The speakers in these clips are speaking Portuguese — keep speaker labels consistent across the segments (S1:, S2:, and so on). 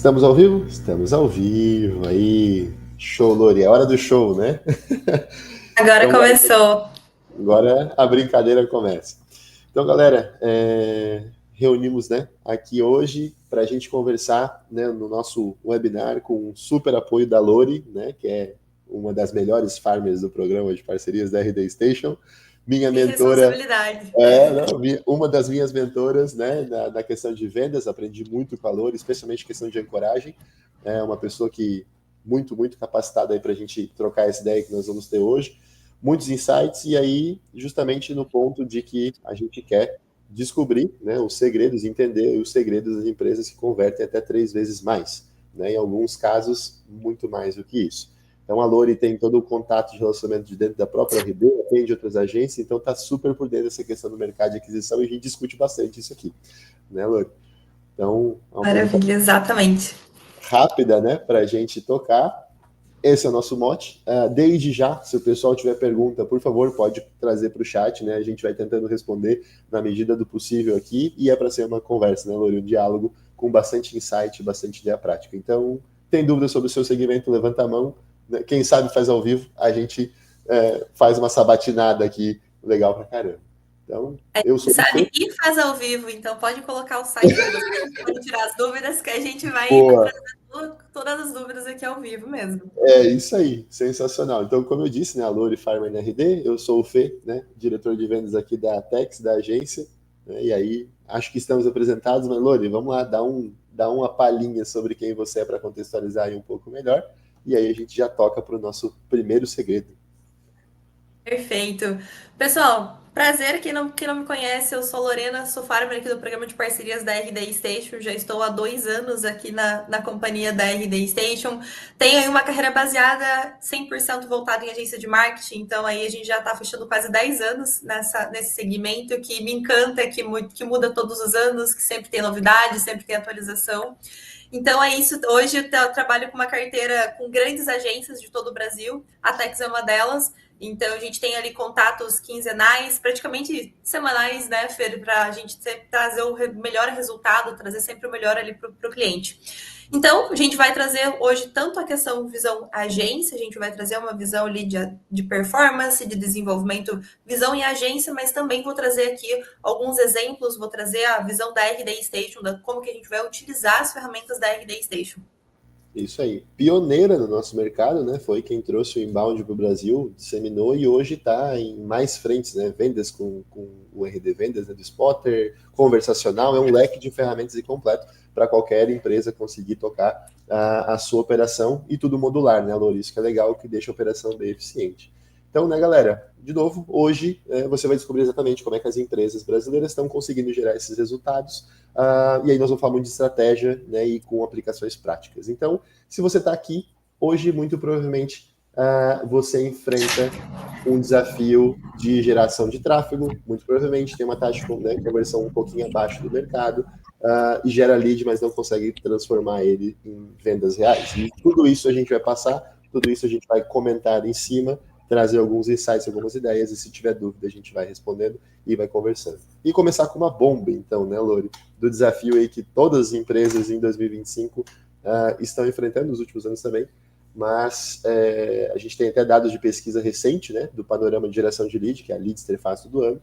S1: Estamos ao vivo? Estamos ao vivo. Aí, show, Lori. É hora do show, né?
S2: Agora
S1: Então,
S2: começou.
S1: agora a brincadeira começa. Então, galera, reunimos, né, aqui hoje para a gente conversar, né, no nosso webinar com um super apoio da Lori, né, que é uma das melhores farmers do programa de parcerias da RD Station. Minha
S2: Que
S1: mentora
S2: responsabilidade.
S1: não, uma das minhas mentoras, né, na questão de vendas, aprendi muito com a Lori, especialmente questão de ancoragem. É uma pessoa que muito capacitada aí para a gente trocar essa ideia que nós vamos ter hoje. Muitos insights, e aí, justamente no ponto de que a gente quer descobrir, né, os segredos, entender os segredos das empresas que convertem até 3 vezes mais, né, em alguns casos, muito mais do que isso. Então, a Lori tem todo o contato de relacionamento de dentro da própria RD, atende outras agências, então está super por dentro dessa questão do mercado de aquisição e a gente discute bastante isso aqui, né, Lori? Então, é uma apresentação
S2: Maravilha, exatamente.
S1: rápida, né, para a gente tocar. Esse é o nosso mote. Desde já, se o pessoal tiver pergunta, por favor, pode trazer para o chat, né? A gente vai tentando responder na medida do possível aqui, e é para ser uma conversa, né, Lori? Um diálogo com bastante insight, bastante ideia prática. Então, tem dúvida sobre o seu segmento, levanta a mão. Né? Quem sabe faz ao vivo, a gente faz uma sabatinada aqui, legal pra caramba. Então, eu sou o
S2: Sabe
S1: Fê.
S2: e faz ao vivo, então pode colocar o site de vocês, pode tirar as dúvidas, que a gente vai
S1: Boa.
S2: trazer todas as dúvidas aqui ao vivo mesmo.
S1: É isso aí, sensacional. Então, como eu disse, né, a Lori Farmer na RD, eu sou o Fê, né, diretor de vendas aqui da Tex, da agência, né, e aí acho que estamos apresentados, mas Lori, vamos lá, dá uma palhinha sobre quem você é para contextualizar aí um pouco melhor, e aí a gente já toca para o nosso primeiro segredo.
S2: Perfeito. Pessoal, prazer, quem não me conhece, eu sou Lorena, sou farmer aqui do programa de parcerias da RD Station, já estou há 2 anos aqui na companhia da RD Station. Tenho aí uma carreira baseada 100% voltada em agência de marketing, então aí a gente já está fechando quase 10 anos nesse segmento que me encanta, que muda todos os anos, que sempre tem novidade, sempre tem atualização. Então é isso. Hoje eu trabalho com uma carteira com grandes agências de todo o Brasil. A Tex é uma delas. Então a gente tem ali contatos quinzenais, praticamente semanais, né, Fer, para a gente sempre trazer o melhor resultado, trazer sempre o melhor ali para o cliente. Então, a gente vai trazer hoje tanto a questão visão agência, a gente vai trazer uma visão ali de performance, de desenvolvimento, visão em agência, mas também vou trazer aqui alguns exemplos, vou trazer a visão da RD Station, como que a gente vai utilizar as ferramentas da RD Station.
S1: Isso aí. Pioneira no nosso mercado, né? Foi quem trouxe o inbound para o Brasil, disseminou e hoje está em mais frentes, né? Vendas com o RD Vendas, né? Do Spotter, conversacional, é um leque de ferramentas e completo para qualquer empresa conseguir tocar a sua operação e tudo modular, né, Lori? Isso que é legal, que deixa a operação bem eficiente. Então, né, galera, de novo, hoje você vai descobrir exatamente como é que as empresas brasileiras estão conseguindo gerar esses resultados. E aí nós vamos falar muito de estratégia, né, e com aplicações práticas. Então, se você está aqui, hoje, muito provavelmente, você enfrenta um desafio de geração de tráfego, muito provavelmente tem uma taxa de, né, conversão um pouquinho abaixo do mercado, e gera lead, mas não consegue transformar ele em vendas reais. E tudo isso a gente vai passar, tudo isso a gente vai comentar em cima, trazer alguns insights, algumas ideias, e se tiver dúvida a gente vai respondendo e vai conversando. E começar com uma bomba, então, né, Lori? Do desafio aí que todas as empresas em 2025 estão enfrentando nos últimos anos também, mas a gente tem até dados de pesquisa recente, né, do panorama de geração de lead, que é a Leads Interface do ano.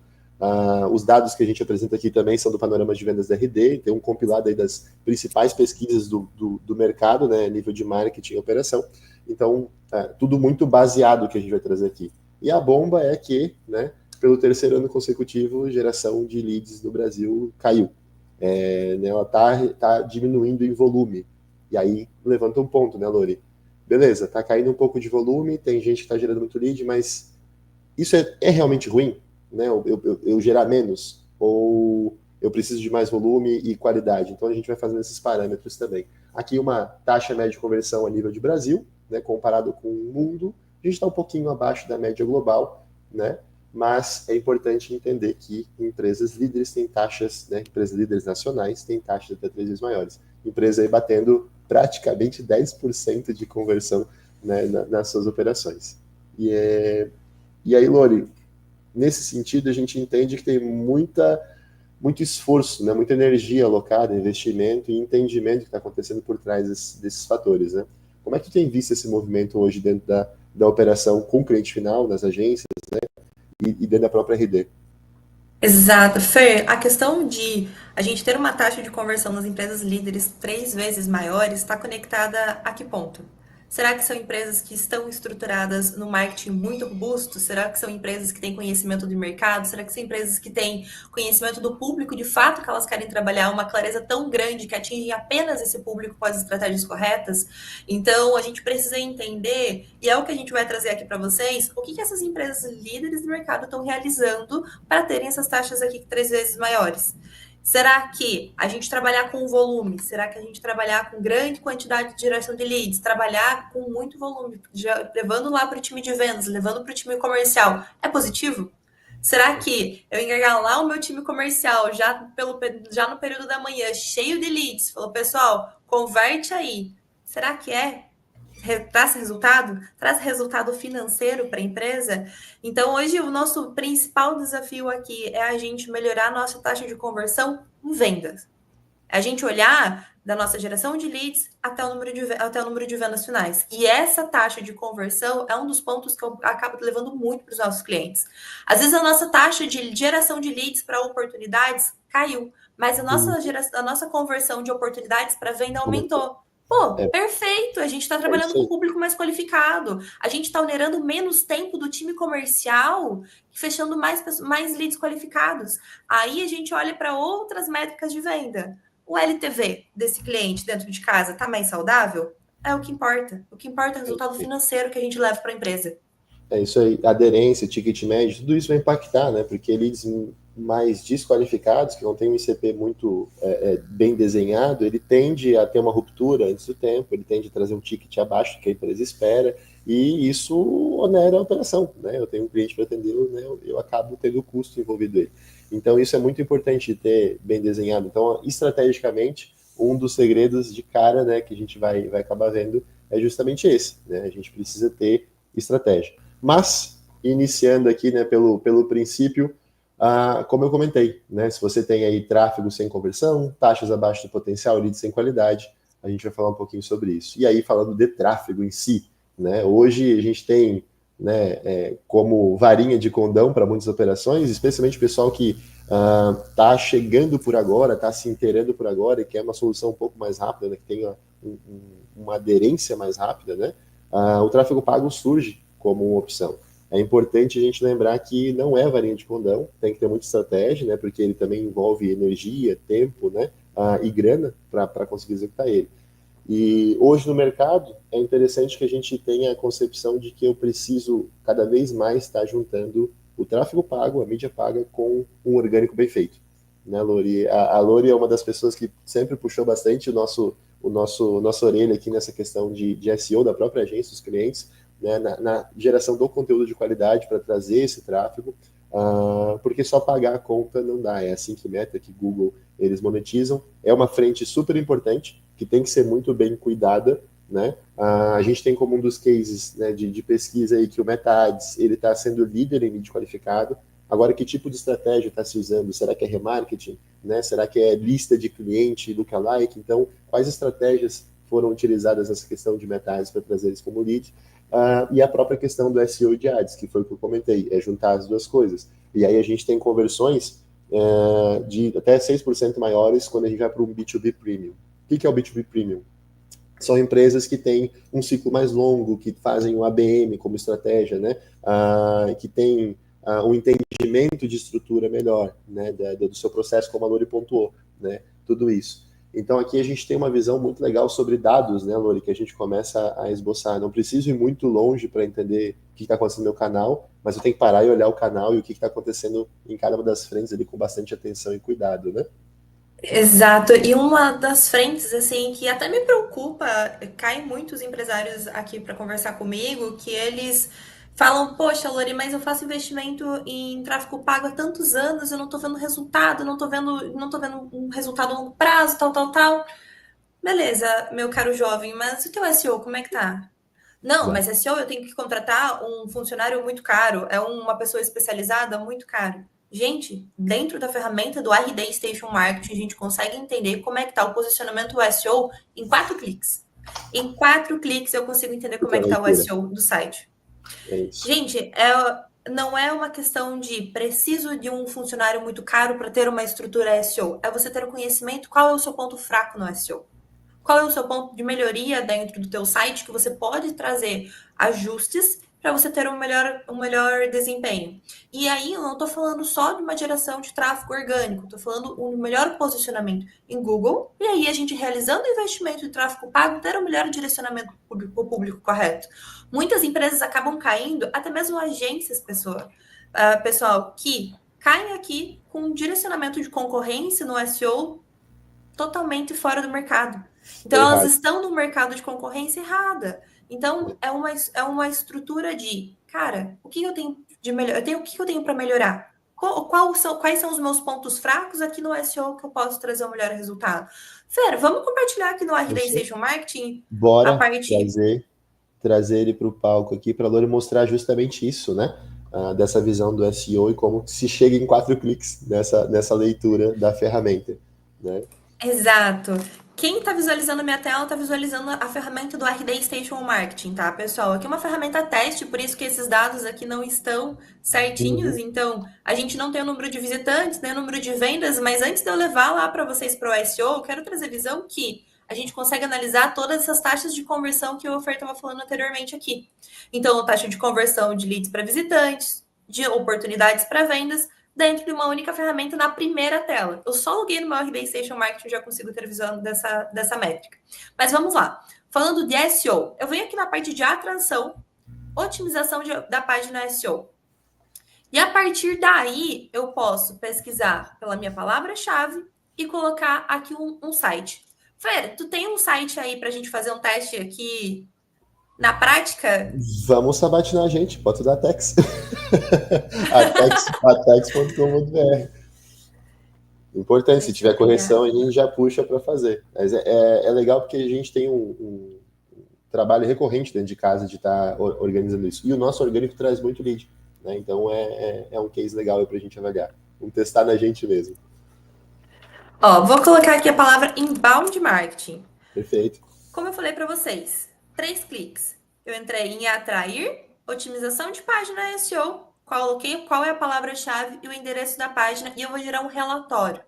S1: Os dados que a gente apresenta aqui também são do panorama de vendas da RD, tem um compilado aí das principais pesquisas do mercado, né, nível de marketing e operação. Então, tudo muito baseado que a gente vai trazer aqui. E a bomba é que, né, pelo terceiro ano consecutivo, geração de leads no Brasil caiu. Né, ela tá diminuindo em volume. E aí levanta um ponto, né, Lori? Beleza, tá caindo um pouco de volume, tem gente que tá gerando muito lead, mas isso é realmente ruim? Né? Eu gerar menos? Ou eu preciso de mais volume e qualidade? Então a gente vai fazendo esses parâmetros também. Aqui uma taxa média de conversão a nível de Brasil, né, comparado com o mundo, a gente está um pouquinho abaixo da média global, né? Mas é importante entender que empresas líderes têm taxas, né, empresas líderes nacionais têm taxas até 3 vezes maiores. Empresa aí batendo praticamente 10% de conversão, né, nas suas operações. E aí, Lori, nesse sentido, a gente entende que tem muita muito esforço, né, muita energia alocada, investimento e entendimento que está acontecendo por trás desses fatores, né? Como é que tu tem visto esse movimento hoje dentro da operação com o cliente final, nas agências, e dentro da própria RD?
S2: Exato. Fer, a questão de a gente ter uma taxa de conversão nas empresas líderes 3 vezes maiores está conectada a que ponto? Será que são empresas que estão estruturadas no marketing muito robusto? Será que são empresas que têm conhecimento do mercado? Será que são empresas que têm conhecimento do público de fato que elas querem trabalhar, uma clareza tão grande que atingem apenas esse público com as estratégias corretas? Então, a gente precisa entender, e é o que a gente vai trazer aqui para vocês, o que que essas empresas líderes do mercado estão realizando para terem essas taxas aqui 3 vezes maiores. Será que a gente trabalhar com volume? Será que a gente trabalhar com grande quantidade de geração de leads? Trabalhar com muito volume, levando lá para o time de vendas, levando para o time comercial, é positivo? Será que eu engajar lá o meu time comercial já no período da manhã, cheio de leads, falou, pessoal, converte aí. Será que traz resultado? Traz resultado financeiro para a empresa? Então, hoje, o nosso principal desafio aqui é a gente melhorar a nossa taxa de conversão em vendas. É a gente olhar da nossa geração de leads até o número de vendas finais. E essa taxa de conversão é um dos pontos que eu acabo levando muito para os nossos clientes. Às vezes, a nossa taxa de geração de leads para oportunidades caiu, mas a nossa conversão de oportunidades para venda aumentou. Pô,
S1: É,
S2: perfeito! A gente está
S1: é
S2: trabalhando
S1: isso
S2: com um
S1: aí.
S2: público mais qualificado. A gente está onerando menos tempo do time comercial, fechando mais leads qualificados. Aí a gente olha para outras métricas de venda. O LTV desse cliente dentro de casa está mais saudável? É o que importa. O que importa é o
S1: É isso
S2: resultado
S1: aí.
S2: financeiro que a gente leva para a empresa.
S1: É isso aí, aderência, ticket médio, tudo isso vai impactar, né? Porque leads mais desqualificados, que não tem um ICP muito bem desenhado, ele tende a ter uma ruptura antes do tempo, ele tende a trazer um ticket abaixo do que a empresa espera, e isso onera a operação, né? Eu tenho um cliente para atender, né? Eu acabo tendo o custo envolvido aí. Então, isso é muito importante de ter bem desenhado. Então, estrategicamente, um dos segredos de cara, né, que a gente vai acabar vendo é justamente esse, né? A gente precisa ter estratégia. Mas, iniciando aqui, né, pelo princípio, como eu comentei, né, se você tem aí tráfego sem conversão, taxas abaixo do potencial, leads sem qualidade, a gente vai falar um pouquinho sobre isso. E aí, falando de tráfego em si, né, hoje a gente tem, né, como varinha de condão para muitas operações, especialmente o pessoal que está chegando por agora, está se inteirando por agora e quer uma solução um pouco mais rápida, né, que tenha uma aderência mais rápida, né, o tráfego pago surge como uma opção. É importante a gente lembrar que não é varinha de condão, tem que ter muita estratégia, né, porque ele também envolve energia, tempo, né, e grana para conseguir executar ele. E hoje no mercado é interessante que a gente tenha a concepção de que eu preciso cada vez mais estar juntando o tráfego pago, a mídia paga, com um orgânico bem feito. Né, Lori? A Lori é uma das pessoas que sempre puxou bastante nossa orelha aqui nessa questão de SEO da própria agência, dos clientes, né, na geração do conteúdo de qualidade para trazer esse tráfego, porque só pagar a conta não dá. É assim que Meta, que Google, eles monetizam. É uma frente super importante que tem que ser muito bem cuidada, né? A gente tem como um dos cases, né, de pesquisa aí que o Meta Ads ele está sendo líder em lead qualificado. Agora, que tipo de estratégia está se usando? Será que é remarketing? Né? Será que é lista de cliente, lookalike? Então, quais estratégias foram utilizadas nessa questão de Meta Ads para trazer eles como lead? E a própria questão do SEO de ads, que foi o que eu comentei, é juntar as duas coisas. E aí a gente tem conversões de até 6% maiores quando a gente vai para um B2B Premium. O que é o B2B Premium? São empresas que têm um ciclo mais longo, que fazem o ABM como estratégia, né? Que tem um entendimento de estrutura melhor, né? Do seu processo, como a Lori pontuou, né? Tudo isso. Então aqui a gente tem uma visão muito legal sobre dados, né, Lori, que a gente começa a esboçar. Não preciso ir muito longe para entender o que está acontecendo no meu canal, mas eu tenho que parar e olhar o canal e o que está acontecendo em cada uma das frentes ali com bastante atenção e cuidado, né?
S2: Exato. E uma das frentes, assim, que até me preocupa, caem muitos empresários aqui para conversar comigo, que eles falam, poxa, Lori, mas eu faço investimento em tráfego pago há tantos anos, eu não tô vendo resultado, não tô vendo um resultado a longo prazo, tal, tal, tal. Beleza, meu caro jovem, mas o teu SEO, como é que tá? Não, mas SEO eu tenho que contratar um funcionário muito caro, é uma pessoa especializada muito caro. Gente, dentro da ferramenta do RD Station Marketing, a gente consegue entender como é que está o posicionamento do SEO em 4 cliques. Em 4 cliques eu consigo entender como é
S1: Muita
S2: que está o
S1: leitura.
S2: SEO do site.
S1: É isso.
S2: Gente, não é uma questão de preciso de um funcionário muito caro para ter uma estrutura SEO. É você ter o conhecimento qual é o seu ponto fraco no SEO. Qual é o seu ponto de melhoria dentro do teu site que você pode trazer ajustes para você ter um melhor desempenho. E aí eu não estou falando só de uma geração de tráfego orgânico, estou falando um melhor posicionamento em Google, e aí a gente realizando o investimento de tráfego pago, ter um melhor direcionamento para o público correto. Muitas empresas acabam caindo, até mesmo agências, pessoal, que caem aqui com um direcionamento de concorrência no SEO totalmente fora do mercado. Então, elas
S1: Errado.
S2: estão no mercado de concorrência errada. Então, é uma estrutura de, cara, o que eu tenho de melhor? O que eu tenho para melhorar? Quais são os meus pontos fracos aqui no SEO que eu posso trazer um melhor resultado? Fera, vamos compartilhar aqui no RD
S1: Você?
S2: Station Marketing a
S1: Bora
S2: parte.
S1: trazer ele para o palco aqui para a Lore mostrar justamente isso, né? Dessa visão do SEO e como se chega em 4 cliques nessa leitura da ferramenta, né?
S2: Exato. Quem está visualizando minha tela está visualizando a ferramenta do RD Station Marketing, tá, pessoal? Aqui é uma ferramenta teste, por isso que esses dados aqui não estão certinhos.
S1: Uhum.
S2: Então, a gente não tem o número de visitantes, nem o número de vendas, mas antes de eu levar lá para vocês para o SEO, eu quero trazer visão que a gente consegue analisar todas essas taxas de conversão que o Fer estava falando anteriormente aqui. Então, taxa de conversão de leads para visitantes, de oportunidades para vendas, dentro de uma única ferramenta na primeira tela. Eu só loguei no meu RD Station Marketing e já consigo ter visão dessa métrica. Mas vamos lá. Falando de SEO, eu venho aqui na parte de atração, otimização da página SEO. E a partir daí, eu posso pesquisar pela minha palavra-chave e colocar aqui um site. Fer, tu tem um site aí para a gente fazer um teste aqui na prática?
S1: Vamos sabatinar a gente, bota da Tex. atex.com.br. Importante, se
S2: Deixa eu
S1: tiver correção,
S2: pegar.
S1: a gente já puxa para fazer. Mas é legal porque a gente tem um trabalho recorrente dentro de casa de estar organizando isso. E o nosso orgânico traz muito lead, né? Então é um case legal para a gente avaliar. Vamos testar na gente mesmo.
S2: Ó, vou colocar aqui a palavra inbound marketing.
S1: Perfeito.
S2: Como eu falei para vocês, 3 cliques. Eu entrei em atrair, otimização de página SEO, coloquei qual é a palavra-chave e o endereço da página e eu vou gerar um relatório.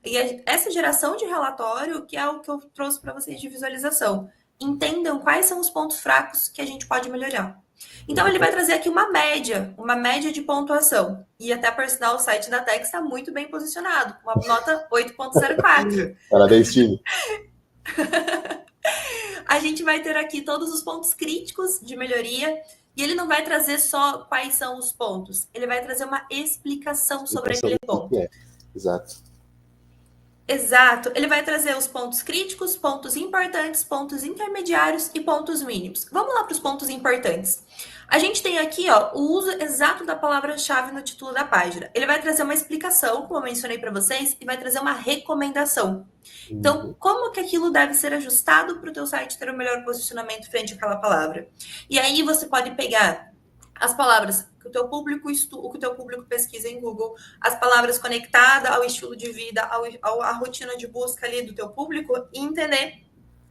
S2: E essa geração de relatório que é o que eu trouxe para vocês de visualização. Entendam quais são os pontos fracos que a gente pode melhorar. Então ele vai trazer aqui uma média de pontuação. E até por sinal, o site da Tex está muito bem posicionado, com uma nota 8.04.
S1: Parabéns, time.
S2: A gente vai ter aqui todos os pontos críticos de melhoria e ele não vai trazer só quais são os pontos, ele vai trazer uma explicação sobre aquele ponto.
S1: Exato.
S2: Exato, ele vai trazer os pontos críticos, pontos importantes, pontos intermediários e pontos mínimos. Vamos lá para os pontos importantes. A gente tem aqui ó, o uso exato da palavra-chave no título da página. Ele vai trazer uma explicação, como eu mencionei para vocês, e vai trazer uma recomendação. Então, como que aquilo deve ser ajustado para o teu site ter o melhor posicionamento frente àquela palavra? E aí você pode pegar as palavras que o teu público pesquisa em Google, as palavras conectadas ao estilo de vida, à rotina de busca ali do teu público e entender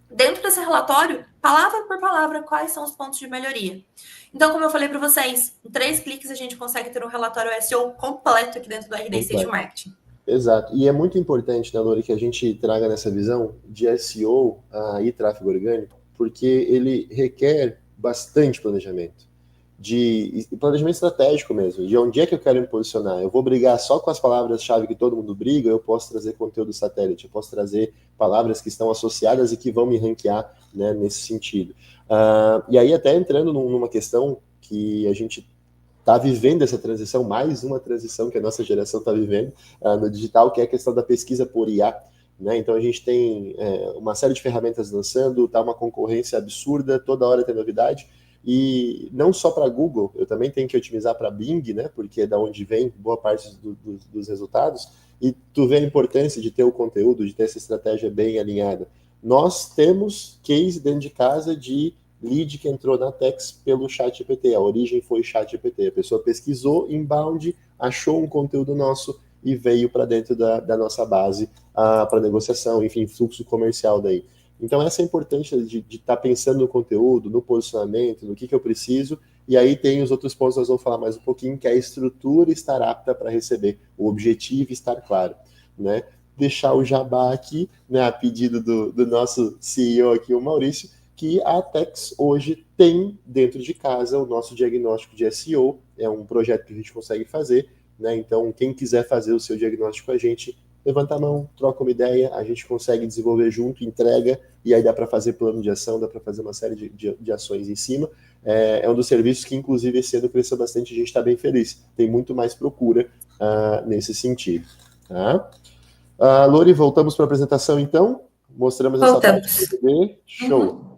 S2: dentro desse relatório, palavra por palavra, quais são os pontos de melhoria. Então, como eu falei para vocês, em 3 cliques a gente consegue ter um relatório SEO completo aqui dentro do RD Station Marketing.
S1: Exato. E é muito importante, né, Lori, que a gente traga nessa visão de SEO e tráfego orgânico, porque ele requer bastante planejamento. De planejamento estratégico mesmo, de onde é que eu quero me posicionar. Eu vou brigar só com as palavras-chave que todo mundo briga, eu posso trazer conteúdo satélite, eu posso trazer palavras que estão associadas e que vão me ranquear, né, nesse sentido. E aí até entrando numa questão que a gente está vivendo essa transição, mais uma transição que a nossa geração está vivendo no digital, que é a questão da pesquisa por IA. Né? Então a gente tem uma série de ferramentas lançando, tá uma concorrência absurda, toda hora tem novidade. E não só para Google, eu também tenho que otimizar para Bing, né? Porque é da onde vem boa parte dos resultados. E tu vê a importância de ter o conteúdo, de ter essa estratégia bem alinhada. Nós temos case dentro de casa de lead que entrou na Tex pelo ChatGPT. A origem foi ChatGPT. A pessoa pesquisou inbound, achou um conteúdo nosso e veio para dentro da nossa base para negociação, enfim, fluxo comercial daí. Então, essa é a importância de estar pensando no conteúdo, no posicionamento, no que eu preciso. E aí tem os outros pontos, nós vamos falar mais um pouquinho, que é a estrutura estar apta para receber, o objetivo estar claro, né? Deixar o jabá aqui, né, a pedido do nosso CEO aqui, o Maurício, que a Atex hoje tem dentro de casa o nosso diagnóstico de SEO, é um projeto que a gente consegue fazer, né? Então, quem quiser fazer o seu diagnóstico com a gente, levanta a mão, troca uma ideia, a gente consegue desenvolver junto, entrega, e aí dá para fazer plano de ação, dá para fazer uma série de ações em cima. É um dos serviços que, inclusive, esse ano cresceu bastante, a gente está bem feliz. Tem muito mais procura nesse sentido. Tá? Lori, voltamos para a apresentação, então. Mostramos essa parte
S2: Voltamos.
S1: do show.
S2: Uhum.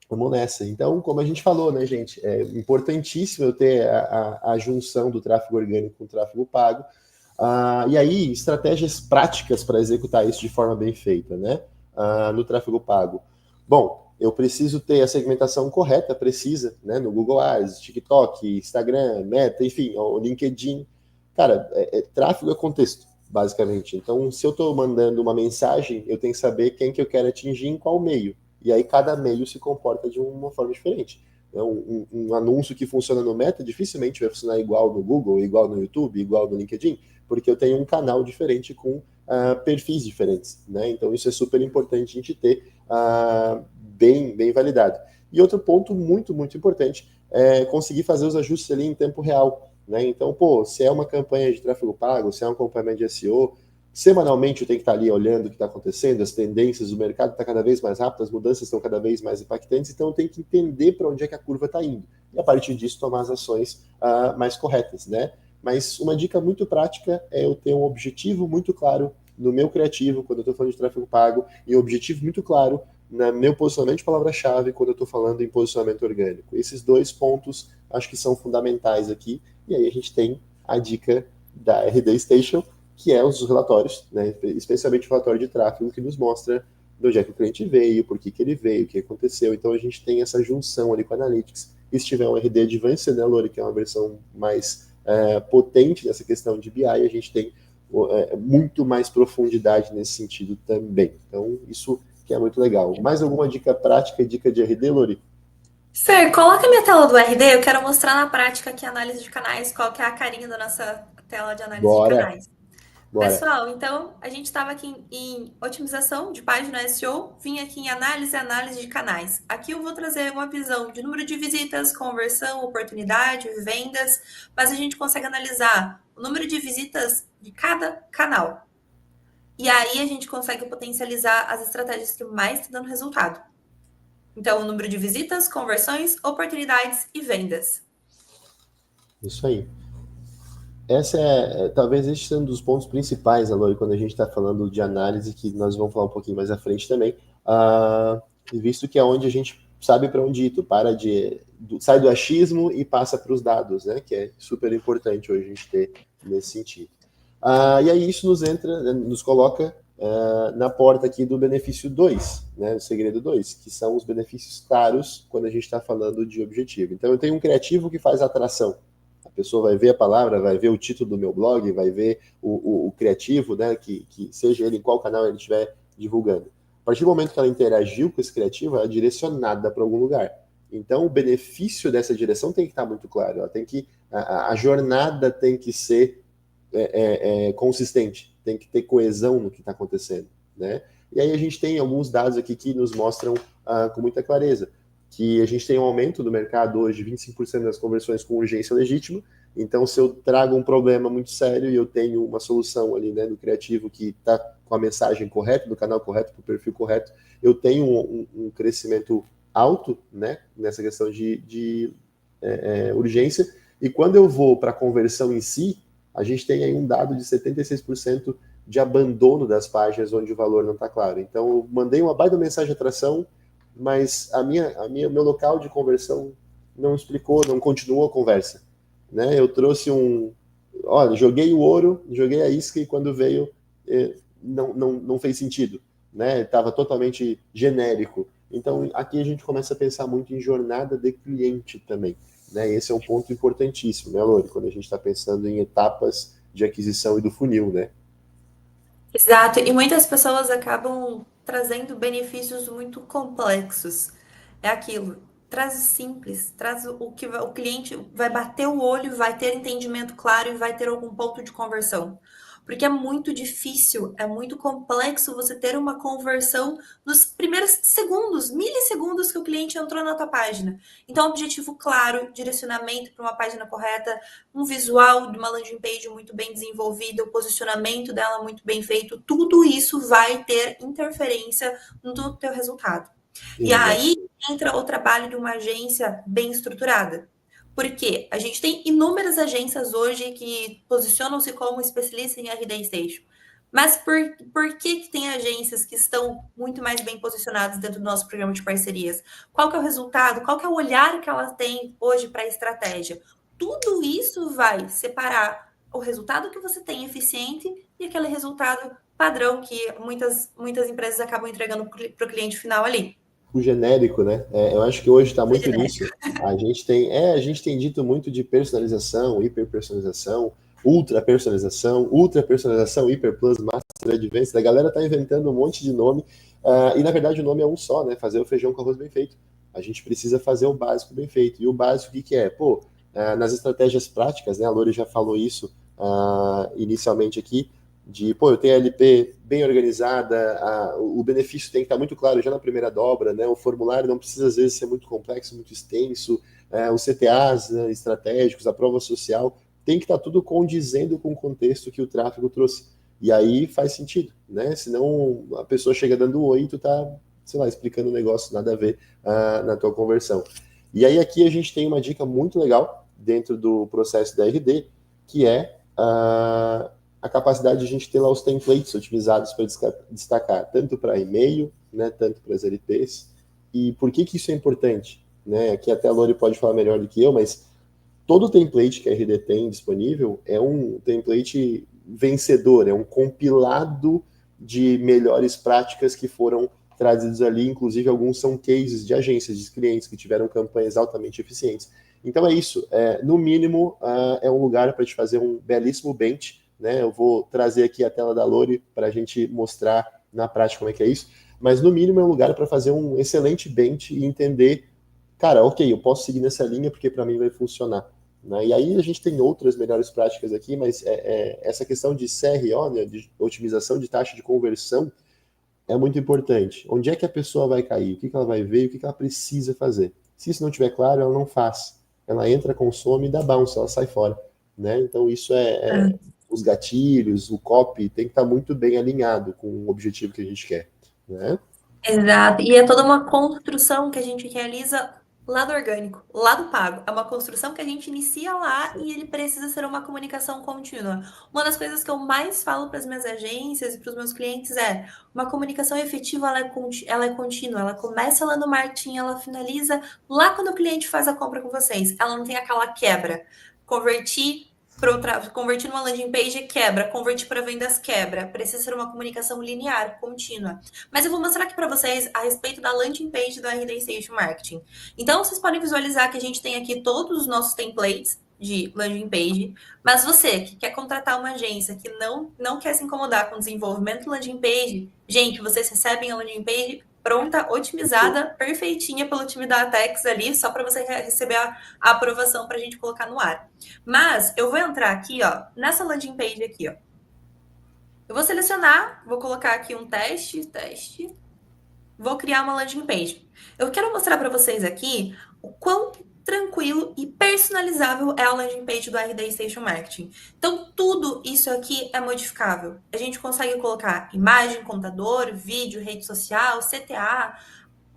S1: Vamos nessa. Então, como a gente falou, né, gente, é importantíssimo eu ter a junção do tráfego orgânico com o tráfego pago. E aí, estratégias práticas para executar isso de forma bem feita, né? No tráfego pago. Bom, eu preciso ter a segmentação correta, precisa, né? No Google Ads, TikTok, Instagram, Meta, enfim, o LinkedIn. Cara, tráfego é contexto, basicamente. Então, se eu estou mandando uma mensagem, eu tenho que saber quem que eu quero atingir em qual meio. E aí, cada meio se comporta de uma forma diferente. Um anúncio que funciona no Meta dificilmente vai funcionar igual no Google, igual no YouTube, igual no LinkedIn, porque eu tenho um canal diferente com perfis diferentes, né? Então isso é super importante a gente ter bem validado. E outro ponto muito importante é conseguir fazer os ajustes ali em tempo real, né? Então, se é uma campanha de tráfego pago, se é um acompanhamento de SEO, semanalmente eu tenho que estar ali olhando o que está acontecendo, as tendências, o mercado está cada vez mais rápido, as mudanças estão cada vez mais impactantes, então eu tenho que entender para onde é que a curva está indo. E a partir disso tomar as ações mais corretas, né? Mas uma dica muito prática é eu ter um objetivo muito claro no meu criativo, quando eu estou falando de tráfego pago, e um objetivo muito claro no meu posicionamento de palavra-chave, quando eu estou falando em posicionamento orgânico. Esses dois pontos acho que são fundamentais aqui, e aí a gente tem a dica da RD Station, que é os relatórios, né, especialmente o relatório de tráfego, que nos mostra de onde é que o cliente veio, por que ele veio, o que aconteceu. Então a gente tem essa junção ali com a Analytics. E se tiver um RD Advanced, né, Lori, que é uma versão mais potente nessa questão de BI, a gente tem muito mais profundidade nesse sentido também. Então, isso que é muito legal. Mais alguma dica prática, dica de RD, Lori?
S2: Fer, coloca a minha tela do RD, eu quero mostrar na prática aqui a análise de canais, qual que é a carinha da nossa tela de análise de
S1: Bora,
S2: canais.
S1: bora.
S2: Pessoal, então a gente estava aqui em otimização de página SEO, vim aqui em análise de canais. Aqui eu vou trazer uma visão de número de visitas, conversão, oportunidade, vendas, mas a gente consegue analisar o número de visitas de cada canal. E aí a gente consegue potencializar as estratégias que mais estão dando resultado. Então, o número de visitas, conversões, oportunidades e vendas.
S1: Isso aí. Essa talvez este seja um dos pontos principais, Aloy, quando a gente está falando de análise, que nós vamos falar um pouquinho mais à frente também, visto que é onde a gente sabe para onde ir, sai do achismo e passa para os dados, né? Que é super importante hoje a gente ter nesse sentido. E aí isso nos coloca na porta aqui do benefício 2, né? O segredo 2, que são os benefícios claros quando a gente está falando de objetivo. Então eu tenho um criativo que faz atração. A pessoa vai ver a palavra, vai ver o título do meu blog, vai ver o criativo, né? Que seja ele em qual canal ele estiver divulgando. A partir do momento que ela interagiu com esse criativo, ela é direcionada para algum lugar. Então, o benefício dessa direção tem que estar muito claro. Ela tem que a jornada tem que ser consistente, tem que ter coesão no que está acontecendo, né? E aí a gente tem alguns dados aqui que nos mostram com muita clareza que a gente tem um aumento do mercado hoje de 25% das conversões com urgência legítima. Então, se eu trago um problema muito sério e eu tenho uma solução ali, né, do criativo que está com a mensagem correta, do canal correto, para o perfil correto, eu tenho um crescimento alto, né, nessa questão de urgência. E quando eu vou para a conversão em si, a gente tem aí um dado de 76% de abandono das páginas onde o valor não está claro. Então, eu mandei uma baita mensagem de atração, mas meu local de conversão não explicou, não continuou a conversa, né? Eu trouxe olha, joguei o ouro, joguei a isca e quando veio não fez sentido, né? Estava totalmente genérico. Então aqui a gente começa a pensar muito em jornada de cliente também, né? Esse é um ponto importantíssimo, né, Lori, quando a gente está pensando em etapas de aquisição e do funil, né?
S2: Exato, e muitas pessoas acabam trazendo benefícios muito complexos. É aquilo, traz o simples, traz o que o cliente vai bater o olho, vai ter entendimento claro e vai ter algum ponto de conversão. Porque é muito difícil, é muito complexo você ter uma conversão nos primeiros segundos, milissegundos que o cliente entrou na tua página. Então, objetivo claro, direcionamento para uma página correta, um visual de uma landing page muito bem desenvolvida, o posicionamento dela muito bem feito, tudo isso vai ter interferência no teu resultado. E
S1: Exato.
S2: aí entra o trabalho de uma agência bem estruturada. Porque a gente tem inúmeras agências hoje que posicionam-se como especialistas em RD Station. Mas por que tem agências que estão muito mais bem posicionadas dentro do nosso programa de parcerias? Qual que é o resultado? Qual que é o olhar que elas têm hoje para a estratégia? Tudo isso vai separar o resultado que você tem eficiente e aquele resultado padrão que muitas empresas acabam entregando para o cliente final ali.
S1: O genérico, né? Eu acho que hoje está muito nisso. A gente tem dito muito de personalização, hiperpersonalização, ultra personalização, hiper plus, master advanced. A galera tá inventando um monte de nome, e na verdade o nome é um só, né? Fazer o feijão com arroz bem feito. A gente precisa fazer o básico bem feito. E o básico, o que é? Pô, nas estratégias práticas, né? A Lori já falou isso inicialmente aqui, de, pô, eu tenho a LP bem organizada, o benefício tem que estar muito claro já na primeira dobra, né? O formulário não precisa, às vezes, ser muito complexo, muito extenso, os CTAs, né, estratégicos, a prova social, tem que estar tudo condizendo com o contexto que o tráfego trouxe. E aí faz sentido, né? Senão a pessoa chega dando um oi e tu tá, sei lá, explicando um negócio nada a ver na tua conversão. E aí aqui a gente tem uma dica muito legal dentro do processo da RD, que é a capacidade de a gente ter lá os templates otimizados para destacar tanto para e-mail, né, tanto para as LPs. E por que isso é importante? Né? Aqui até a Lori pode falar melhor do que eu, mas todo template que a RD tem disponível é um template vencedor, é um compilado de melhores práticas que foram trazidos ali, inclusive alguns são cases de agências, de clientes que tiveram campanhas altamente eficientes. Então é isso, no mínimo é um lugar para te fazer um belíssimo bench, né? Eu vou trazer aqui a tela da Lori para a gente mostrar na prática como é que é isso, mas no mínimo é um lugar para fazer um excelente bench e entender, cara, ok, eu posso seguir nessa linha porque para mim vai funcionar. Né? E aí a gente tem outras melhores práticas aqui, mas essa questão de CRO, né, de otimização de taxa de conversão, é muito importante. Onde é que a pessoa vai cair? O que ela vai ver? O que ela precisa fazer? Se isso não estiver claro, ela não faz. Ela entra, consome e dá bounce, ela sai fora. Né? Então isso os gatilhos, o copy tem que estar muito bem alinhado com o objetivo que a gente quer. Né?
S2: Exato. E é toda uma construção que a gente realiza lado orgânico, lado pago. É uma construção que a gente inicia lá e ele precisa ser uma comunicação contínua. Uma das coisas que eu mais falo para as minhas agências e para os meus clientes é uma comunicação efetiva, ela é contínua. Ela começa lá no marketing, ela finaliza lá quando o cliente faz a compra com vocês. Ela não tem aquela quebra. Convertir numa landing page quebra, convertir para vendas quebra. Precisa ser uma comunicação linear, contínua. Mas eu vou mostrar aqui para vocês a respeito da landing page do RD Station Marketing. Então, vocês podem visualizar que a gente tem aqui todos os nossos templates de landing page, mas você que quer contratar uma agência que não quer se incomodar com o desenvolvimento do landing page, gente, vocês recebem a landing page pronta, otimizada, perfeitinha pelo time da Atex ali, só para você receber a aprovação para a gente colocar no ar. Mas eu vou entrar aqui, ó, nessa landing page aqui, ó. Eu vou selecionar, vou colocar aqui um teste, vou criar uma landing page. Eu quero mostrar para vocês aqui o quão tranquilo e personalizável é a landing page do RD Station Marketing. Então, tudo isso aqui é modificável. A gente consegue colocar imagem, computador, vídeo, rede social, CTA,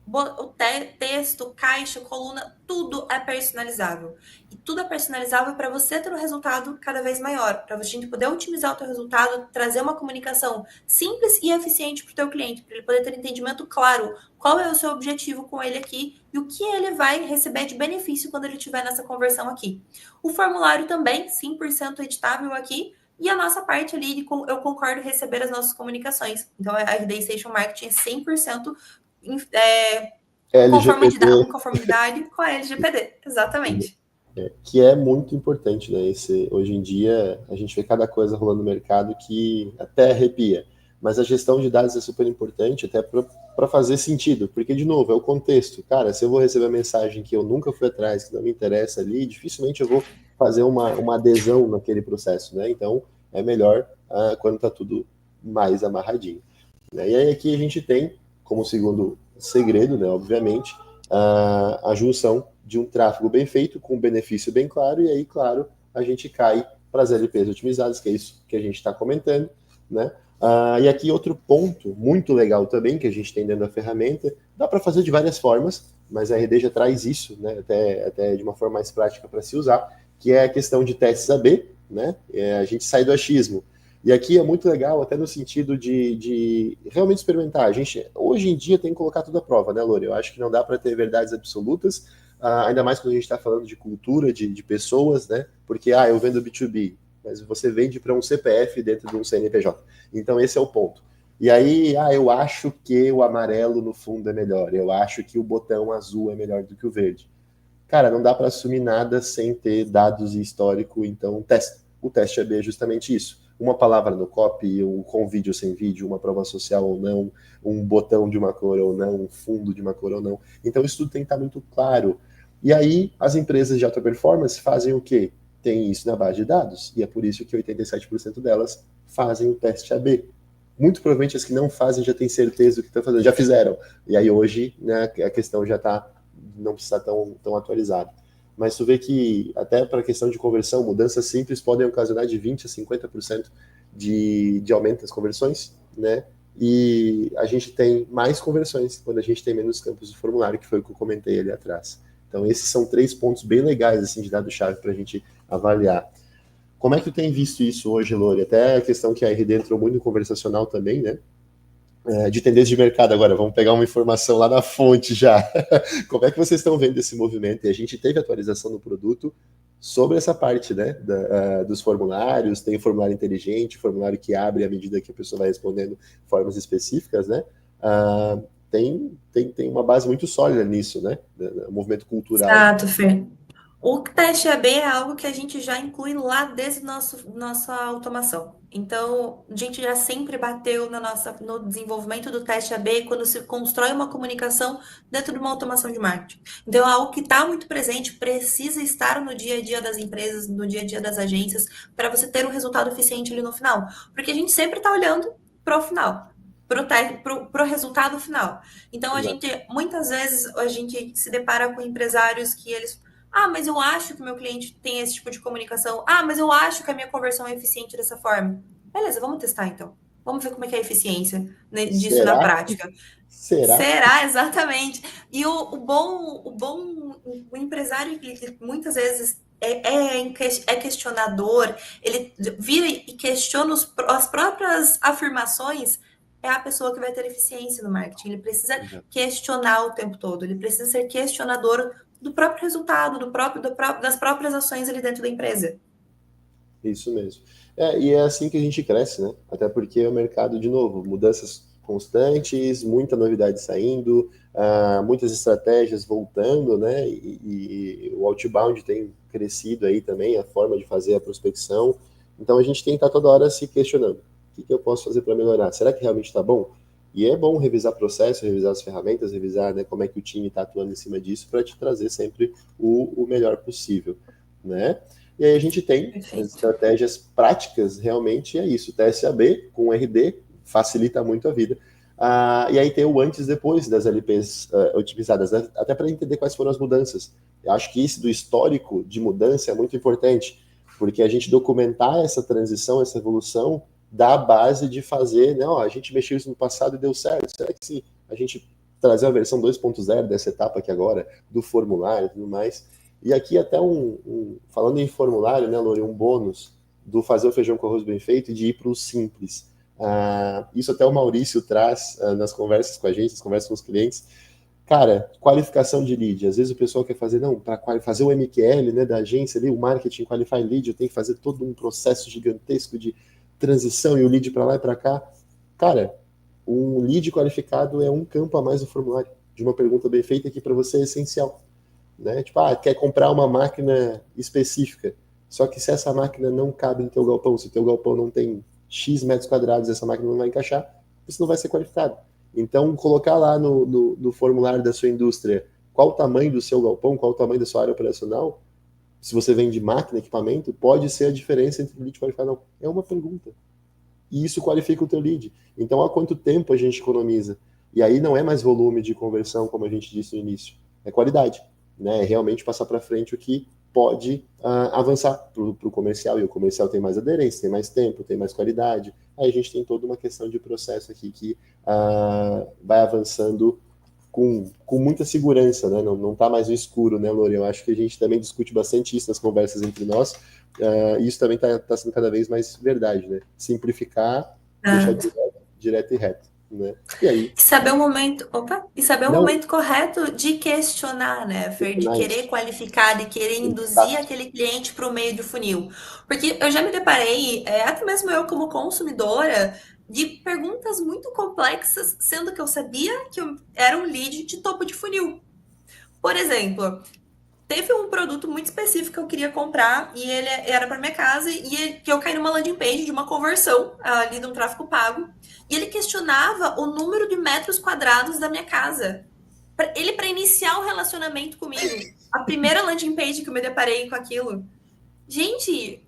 S2: o texto, caixa, coluna, tudo é personalizável. E tudo é personalizável para você ter um resultado cada vez maior, para a gente poder otimizar o teu resultado, trazer uma comunicação simples e eficiente para o teu cliente, para ele poder ter entendimento claro qual é o seu objetivo com ele aqui e o que ele vai receber de benefício quando ele estiver nessa conversão aqui. O formulário também, 100% editável aqui, e a nossa parte ali, eu concordo em receber as nossas comunicações. Então, a RD Station Marketing é 100%
S1: LGPD.
S2: conformidade com a LGPD, exatamente.
S1: Que é muito importante, né? Hoje em dia, a gente vê cada coisa rolando no mercado que até arrepia. Mas a gestão de dados é super importante, até para fazer sentido, porque, de novo, é o contexto. Cara, se eu vou receber a mensagem que eu nunca fui atrás, que não me interessa ali, dificilmente eu vou fazer uma adesão naquele processo, né? Então, é melhor quando está tudo mais amarradinho. Né? E aí aqui a gente tem, como segundo segredo, né, obviamente, a junção de um tráfego bem feito com um benefício bem claro, e aí, claro, a gente cai para as LPs otimizadas, que é isso que a gente está comentando, né? E aqui outro ponto muito legal também que a gente tem dentro da ferramenta, dá para fazer de várias formas, mas a RD já traz isso, né, até de uma forma mais prática para se usar, que é a questão de testes AB, né? A gente sai do achismo. E aqui é muito legal, até no sentido de realmente experimentar. A gente, hoje em dia, tem que colocar tudo à prova, né, Lore? Eu acho que não dá para ter verdades absolutas, ainda mais quando a gente está falando de cultura, de pessoas, né? Porque, eu vendo B2B, mas você vende para um CPF dentro de um CNPJ. Então, esse é o ponto. E aí, eu acho que o amarelo no fundo é melhor, eu acho que o botão azul é melhor do que o verde. Cara, não dá para assumir nada sem ter dados e histórico, então testa. O teste AB é justamente isso. Uma palavra no copy, com vídeo ou sem vídeo, uma prova social ou não, um botão de uma cor ou não, um fundo de uma cor ou não. Então isso tudo tem que estar muito claro. E aí as empresas de alta performance fazem o quê? Tem isso na base de dados, e é por isso que 87% delas fazem o teste AB. Muito provavelmente as que não fazem já têm certeza do que estão fazendo, já fizeram. E aí hoje, né, a questão já está, não precisa tão atualizado. Mas tu vê que até para a questão de conversão, mudanças simples podem ocasionar de 20% a 50% de aumento das conversões, né? E a gente tem mais conversões quando a gente tem menos campos do formulário, que foi o que eu comentei ali atrás. Então esses são 3 pontos bem legais assim, de dado-chave para a gente avaliar. Como é que tu tem visto isso hoje, Lore? Até a questão que a RD entrou muito no conversacional também, né? De tendência de mercado agora, vamos pegar uma informação lá na fonte já. Como é que vocês estão vendo esse movimento? E a gente teve atualização no produto sobre essa parte, né, dos formulários, tem formulário inteligente, formulário que abre à medida que a pessoa vai respondendo formas específicas, né? Tem uma base muito sólida nisso, né? O movimento cultural.
S2: Exato, Fê. O teste AB é algo que a gente já inclui lá desde nossa automação. Então, a gente já sempre bateu no desenvolvimento do teste AB quando se constrói uma comunicação dentro de uma automação de marketing. Então, é algo que está muito presente, precisa estar no dia a dia das empresas, no dia a dia das agências, para você ter um resultado eficiente ali no final. Porque a gente sempre está olhando para o final, para o resultado final. Então,
S1: Exato.
S2: muitas vezes, a gente se depara com empresários que eles mas eu acho que o meu cliente tem esse tipo de comunicação. Mas eu acho que a minha conversão é eficiente dessa forma. Beleza, vamos testar então. Vamos ver como é que é a eficiência disso na
S1: Será?
S2: prática.
S1: Será?
S2: Será, exatamente. E o empresário que muitas vezes é questionador, ele vira e questiona as próprias afirmações, é a pessoa que vai ter eficiência no marketing. Ele precisa
S1: Exato.
S2: questionar o tempo todo, ele precisa ser questionador do próprio resultado, das próprias ações ali dentro da empresa.
S1: Isso mesmo. E é assim que a gente cresce, né? Até porque é o mercado, de novo, mudanças constantes, muita novidade saindo, muitas estratégias voltando, né? E o outbound tem crescido aí também, a forma de fazer a prospecção. Então a gente tem que estar toda hora se questionando. O que eu posso fazer para melhorar? Será que realmente está bom? E é bom revisar processo, revisar as ferramentas, revisar, né, como é que o time está atuando em cima disso para te trazer sempre o melhor possível, né? E aí a gente tem as
S2: Perfeito.
S1: estratégias práticas, realmente é isso. TSAB com RD facilita muito a vida. E aí tem o antes e depois das LPs otimizadas, né? Até para entender quais foram as mudanças. Eu acho que isso do histórico de mudança é muito importante, porque a gente documentar essa transição, essa evolução, dá a base de fazer, né? A gente mexeu isso no passado e deu certo. Será que se a gente trazer a versão 2.0 dessa etapa aqui agora, do formulário e tudo mais, e aqui até falando em formulário, né, Lore, um bônus do fazer o feijão com arroz bem feito e de ir para o simples. Isso até o Maurício traz nas conversas com a gente, nas conversas com os clientes. Cara, qualificação de lead. Às vezes o pessoal quer fazer, não, para fazer o MQL, né, da agência ali, o Marketing Qualify Lead, eu tenho que fazer todo um processo gigantesco de transição e o lead para lá e para cá. Cara, um lead qualificado é um campo a mais no formulário. De uma pergunta bem feita que para você é essencial. né? Tipo, quer comprar uma máquina específica, só que se essa máquina não cabe no teu galpão, se o teu galpão não tem X metros quadrados, essa máquina não vai encaixar, você não vai ser qualificado. Então, colocar lá no formulário da sua indústria qual o tamanho do seu galpão, qual o tamanho da sua área operacional, se você vende máquina, equipamento, pode ser a diferença entre lead qualificado ou não. É uma pergunta. E isso qualifica o teu lead. Então, há quanto tempo a gente economiza? E aí não é mais volume de conversão, como a gente disse no início, é qualidade, né? É realmente passar para frente o que pode avançar para o comercial, e o comercial tem mais aderência, tem mais tempo, tem mais qualidade. Aí a gente tem toda uma questão de processo aqui que vai avançando com muita segurança, né? Não tá mais no escuro, né, Lore? Eu acho que a gente também discute bastante isso nas conversas entre nós, e isso também tá sendo cada vez mais verdade, né? Simplificar, deixar direto e reto, né? E aí,
S2: E saber o momento, opa, e saber o
S1: não
S2: momento correto de questionar, né, Fer? De
S1: questionar
S2: querer
S1: isso.
S2: qualificar, de querer induzir
S1: Exato.
S2: aquele cliente para o meio do funil. Porque eu já me deparei, até mesmo eu como consumidora, de perguntas muito complexas, sendo que eu sabia que eu era um lead de topo de funil. Por exemplo, teve um produto muito específico que eu queria comprar e ele era para minha casa que eu caí numa landing page de uma conversão ali de um tráfego pago e ele questionava o número de metros quadrados da minha casa. Ele para iniciar o relacionamento comigo. A primeira landing page que eu me deparei com aquilo. Gente,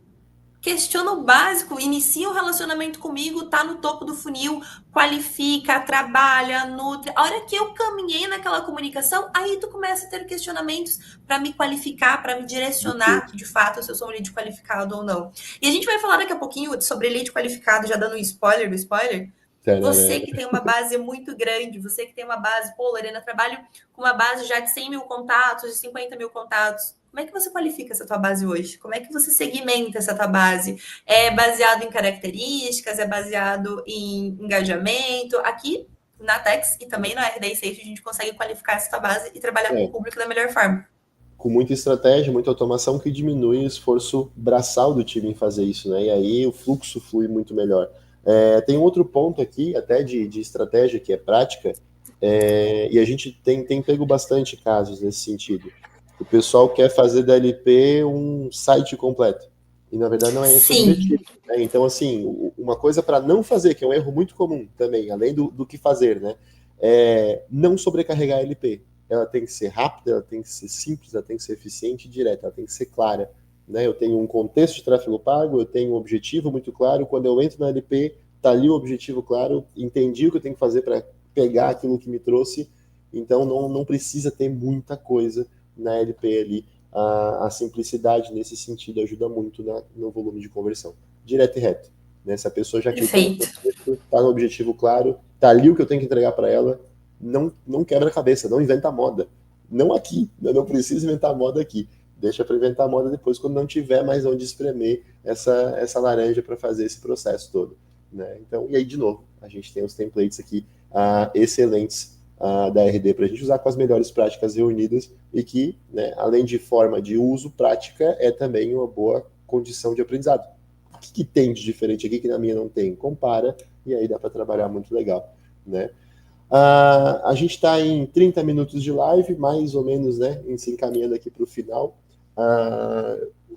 S2: questiona o básico, inicia o relacionamento comigo, tá no topo do funil, qualifica, trabalha, nutre. A hora que eu caminhei naquela comunicação, aí tu começa a ter questionamentos para me qualificar, para me direcionar, de fato, se eu sou um lead qualificado ou não. E a gente vai falar daqui a pouquinho sobre lead qualificado, já dando um spoiler do spoiler. Você que tem uma base muito grande, você que tem uma base, pô, Lorena, trabalho com uma base já de 100 mil contatos, de 50 mil contatos. Como é que você qualifica essa tua base hoje? Como é que você segmenta essa tua base? É baseado em características? É baseado em engajamento? Aqui na Tex e também na RD Safety a gente consegue qualificar essa tua base e trabalhar com o público da melhor forma.
S1: Com muita estratégia, muita automação que diminui o esforço braçal do time em fazer isso, né? E aí o fluxo flui muito melhor. Tem outro ponto aqui, até de estratégia, que é prática, e a gente tem pego bastante casos nesse sentido. O pessoal quer fazer da LP um site completo. E na verdade não é esse o
S2: Sim.
S1: objetivo, né? Então, assim, uma coisa para não fazer, que é um erro muito comum também, além do que fazer, né? É não sobrecarregar a LP. Ela tem que ser rápida, ela tem que ser simples, ela tem que ser eficiente e direta, ela tem que ser clara, né? Eu tenho um contexto de tráfego pago, eu tenho um objetivo muito claro. Quando eu entro na LP, tá ali o objetivo claro, entendi o que eu tenho que fazer para pegar aquilo que me trouxe. Então não precisa ter muita coisa na LP ali. A simplicidade nesse sentido ajuda muito no volume de conversão. Direto e reto. Né? Se a pessoa já clicou no
S2: Perfeito.
S1: contexto, está no objetivo claro, tá ali o que eu tenho que entregar para ela, não quebra a cabeça, não inventa moda. Não aqui, não precisa inventar moda aqui. Deixa para inventar moda depois, quando não tiver mais onde espremer essa laranja para fazer esse processo todo. Né? Então, e aí, de novo, a gente tem os templates aqui excelentes da RD para a gente usar com as melhores práticas reunidas e que, né, além de forma de uso, prática é também uma boa condição de aprendizado. O que tem de diferente aqui que na minha não tem? Compara e aí dá para trabalhar muito legal. Né? A gente está em 30 minutos de live, mais ou menos, né, se encaminhando aqui para o final.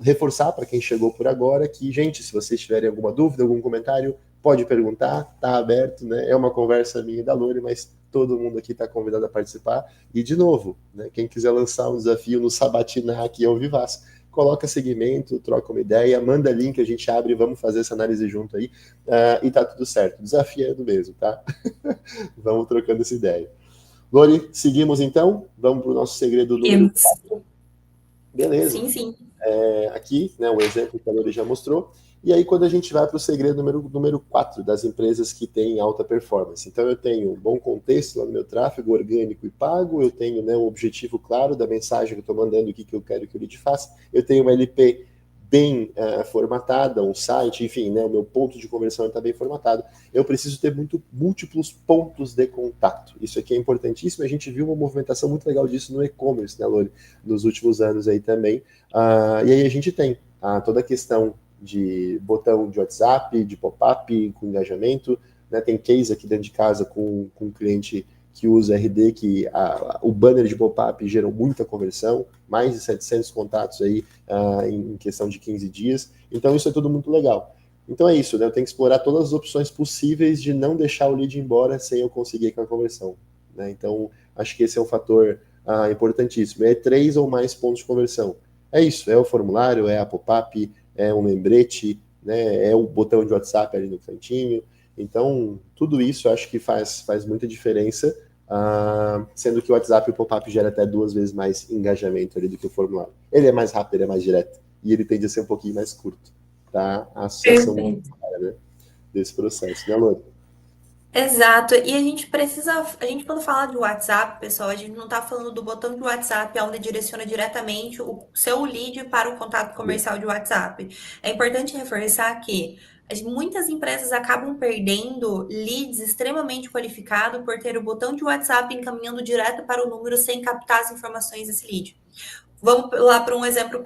S1: Reforçar para quem chegou por agora que, gente, se vocês tiverem alguma dúvida, algum comentário, pode perguntar, está aberto, né? É uma conversa minha e da Lore, mas todo mundo aqui está convidado a participar. E, de novo, né, quem quiser lançar um desafio no Sabatinar aqui ao Vivaço, coloca segmento, troca uma ideia, manda link, a gente abre e vamos fazer essa análise junto aí. E tá tudo certo. O desafio é do mesmo, tá? Vamos trocando essa ideia. Lore, seguimos então? Vamos para o nosso segredo número 4. Beleza.
S2: Sim, sim.
S1: Aqui, né, o exemplo que a Lore já mostrou. E aí, quando a gente vai para o segredo número 4 das empresas que têm alta performance. Então, eu tenho um bom contexto lá no meu tráfego orgânico e pago, eu tenho, né, um objetivo claro da mensagem que eu estou mandando, o que eu quero que o lead faça, eu tenho uma LP bem formatada, um site, enfim, né, o meu ponto de conversão está bem formatado. Eu preciso ter múltiplos pontos de contato. Isso aqui é importantíssimo. A gente viu uma movimentação muito legal disso no e-commerce, né, Lore, nos últimos anos aí também. E aí a gente tem toda a questão de botão de WhatsApp, de pop-up, com engajamento, né? Tem case aqui dentro de casa com um cliente que usa RD, que o banner de pop-up gerou muita conversão, mais de 700 contatos aí em questão de 15 dias. Então, isso é tudo muito legal. Então, é isso, né? Eu tenho que explorar todas as opções possíveis de não deixar o lead ir embora sem eu conseguir aquela conversão, né? Então, acho que esse é um fator importantíssimo. É 3 ou mais pontos de conversão. É isso, é o formulário, é a pop-up, é um lembrete, né? É o botão de WhatsApp ali no cantinho. Então, tudo isso eu acho que faz muita diferença, sendo que o WhatsApp e o pop-up gera até 2 vezes mais engajamento ali do que o formulário. Ele é mais rápido, ele é mais direto, e ele tende a ser um pouquinho mais curto, tá? A associação né, desse processo, né, Lô?
S2: Exato, e a gente quando fala de WhatsApp, pessoal, a gente não está falando do botão de WhatsApp onde direciona diretamente o seu lead para o contato comercial de WhatsApp. É importante reforçar que muitas empresas acabam perdendo leads extremamente qualificados por ter o botão de WhatsApp encaminhando direto para o número sem captar as informações desse lead. Vamos lá para um exemplo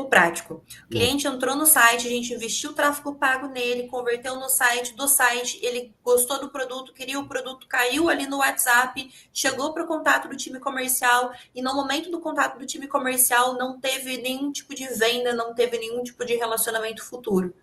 S2: prático. O cliente entrou no site, a gente investiu tráfego pago nele, converteu no site, do site, ele gostou do produto, queria o produto, caiu ali no WhatsApp, chegou para o contato do time comercial e no momento do contato do time comercial não teve nenhum tipo de venda, não teve nenhum tipo de relacionamento futuro.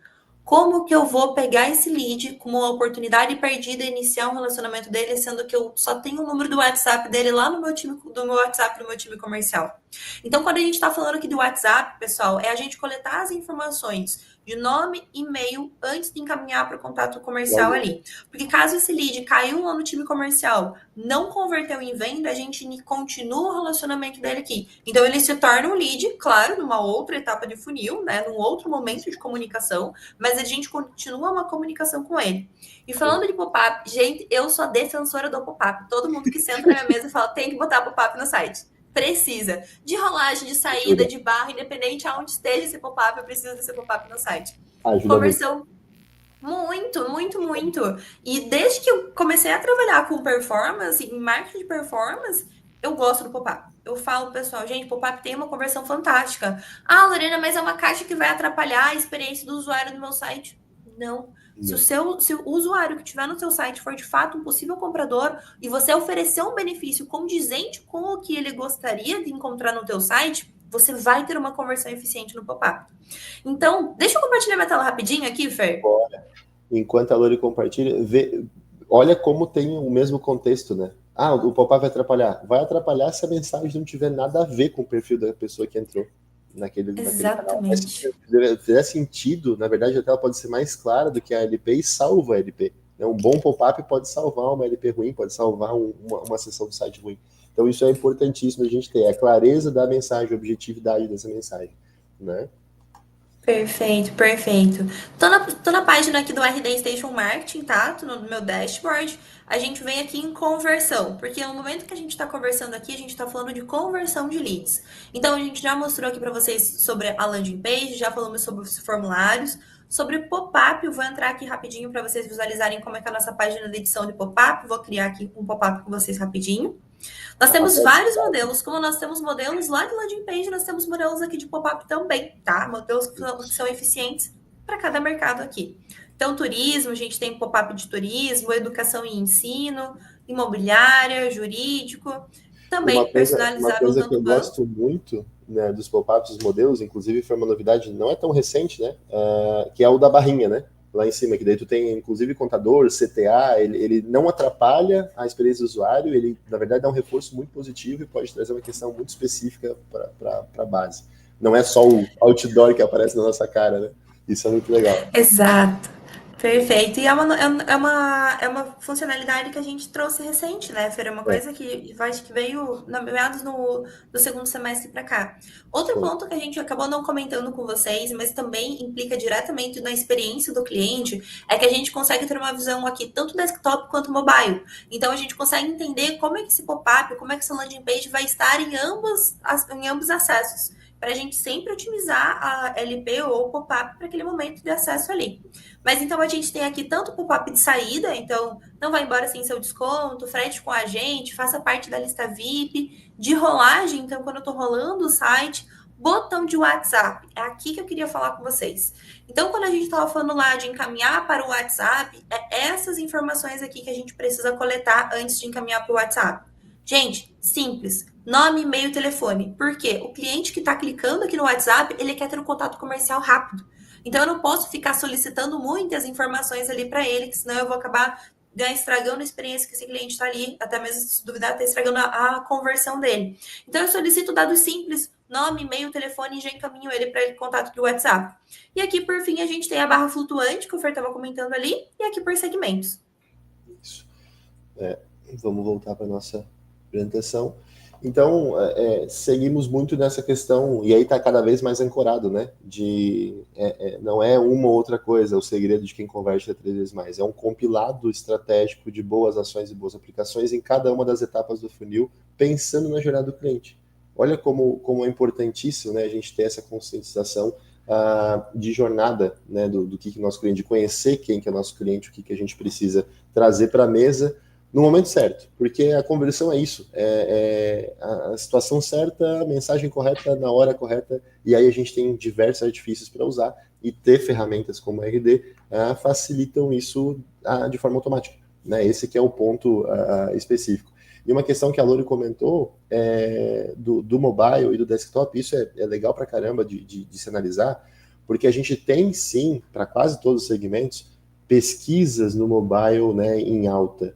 S2: Como que eu vou pegar esse lead como uma oportunidade perdida e iniciar um relacionamento dele, sendo que eu só tenho o número do WhatsApp dele lá no meu time, do meu WhatsApp do meu time comercial? Então, quando a gente está falando aqui do WhatsApp, pessoal, é a gente coletar as informações de nome, e-mail, antes de encaminhar para o contato comercial ali. Porque caso esse lead caiu lá no time comercial, não converteu em venda, a gente continua o relacionamento dele aqui. Então, ele se torna um lead, claro, numa outra etapa de funil, né, num outro momento de comunicação, mas a gente continua uma comunicação com ele. E falando de pop-up, gente, eu sou defensora do pop-up. Todo mundo que senta na minha mesa fala, tem que botar pop-up no site. Precisa. De rolagem, de saída, de barra, independente aonde esteja esse pop-up, eu preciso desse pop-up no site.
S1: Ajuda
S2: Conversão muito. E desde que eu comecei a trabalhar com performance, em marketing de performance, eu gosto do pop-up. Eu falo, pessoal, gente, pop-up tem uma conversão fantástica. Ah, Lorena, mas é uma caixa que vai atrapalhar a experiência do usuário no meu site. Não. Se o usuário que estiver no seu site for de fato um possível comprador e você oferecer um benefício condizente com o que ele gostaria de encontrar no teu site, você vai ter uma conversão eficiente no pop-up. Então, deixa eu compartilhar minha tela rapidinho aqui, Fer.
S1: Bora. Enquanto a Lori compartilha, olha como tem o mesmo contexto, né? Ah, o pop-up vai atrapalhar. Vai atrapalhar se a mensagem não tiver nada a ver com o perfil da pessoa que entrou naquele canal. Mas se fizer sentido, na verdade, a tela pode ser mais clara do que a LP e salva a LP. Um bom pop-up pode salvar uma LP ruim, pode salvar uma sessão do site ruim. Então, isso é importantíssimo a gente ter. A clareza da mensagem, a objetividade dessa mensagem, né?
S2: Perfeito. Tô na página aqui do RD Station Marketing, tá? Tô no meu dashboard. A gente vem aqui em conversão, porque no momento que a gente está conversando aqui, a gente está falando de conversão de leads. Então, a gente já mostrou aqui para vocês sobre a landing page, já falamos sobre os formulários, sobre pop-up. Eu vou entrar aqui rapidinho para vocês visualizarem como é que é a nossa página de edição de pop-up. Vou criar aqui um pop-up com vocês rapidinho. Nós temos vários modelos, como nós temos modelos lá de landing page, nós temos modelos aqui de pop-up também, tá? Modelos que são eficientes para cada mercado aqui. Então, turismo, a gente tem pop-up de turismo, educação e ensino, imobiliária, jurídico, também personalizável.
S1: Uma coisa que eu gosto muito, né, dos pop-ups, dos modelos, inclusive foi uma novidade, não é tão recente, né? Que é o da barrinha, né? Lá em cima, que daí tu tem, inclusive, contador, CTA, ele não atrapalha a experiência do usuário, ele, na verdade, dá um reforço muito positivo e pode trazer uma questão muito específica para a base. Não é só o outdoor que aparece na nossa cara, né? Isso é muito legal.
S2: Exato. Perfeito. E é uma funcionalidade que a gente trouxe recente, né, Fer? É uma coisa que veio meados do segundo semestre para cá. Outro ponto que a gente acabou não comentando com vocês, mas também implica diretamente na experiência do cliente, é que a gente consegue ter uma visão aqui, tanto desktop quanto mobile. Então, a gente consegue entender como é que esse pop-up, como é que essa landing page vai estar em ambos acessos, para a gente sempre otimizar a LP ou o pop-up para aquele momento de acesso ali. Mas então a gente tem aqui tanto o pop-up de saída, então não vai embora sem seu desconto, frete com a gente, faça parte da lista VIP, de rolagem, então quando eu estou rolando o site, Botão de WhatsApp, é aqui que eu queria falar com vocês. Então, quando a gente estava falando lá de encaminhar para o WhatsApp, é essas informações aqui que a gente precisa coletar antes de encaminhar para o WhatsApp. Gente, simples. Nome, e-mail, telefone. Por quê? O cliente que está clicando aqui no WhatsApp, ele quer ter um contato comercial rápido. Então, eu não posso ficar solicitando muitas informações ali para ele, que senão eu vou acabar estragando a experiência que esse cliente está ali, até mesmo se duvidar, está estragando a conversão dele. Então, eu solicito dados simples, nome, e-mail, telefone e já encaminho ele para ele contato do WhatsApp. E aqui, por fim, a gente tem a barra flutuante, que o Fer estava comentando ali, e aqui por segmentos.
S1: Isso. Vamos voltar para a nossa apresentação. Então, seguimos muito nessa questão, e aí está cada vez mais ancorado, né? Não é uma ou outra coisa, o segredo de quem converte 3 vezes mais. É um compilado estratégico de boas ações e boas aplicações em cada uma das etapas do funil, pensando na jornada do cliente. Olha como é importantíssimo, né, a gente ter essa conscientização de jornada, né, do que é nosso cliente, de conhecer quem que é nosso cliente, o que a gente precisa trazer para a mesa, no momento certo, porque a conversão é isso, a situação certa, a mensagem correta, na hora correta, e aí a gente tem diversos artifícios para usar, e ter ferramentas como a RD facilitam isso de forma automática, né? Esse que é o ponto específico. E uma questão que a Lori comentou do mobile e do desktop, isso é legal para caramba de se analisar, porque a gente tem sim, para quase todos os segmentos, pesquisas no mobile, né, em alta.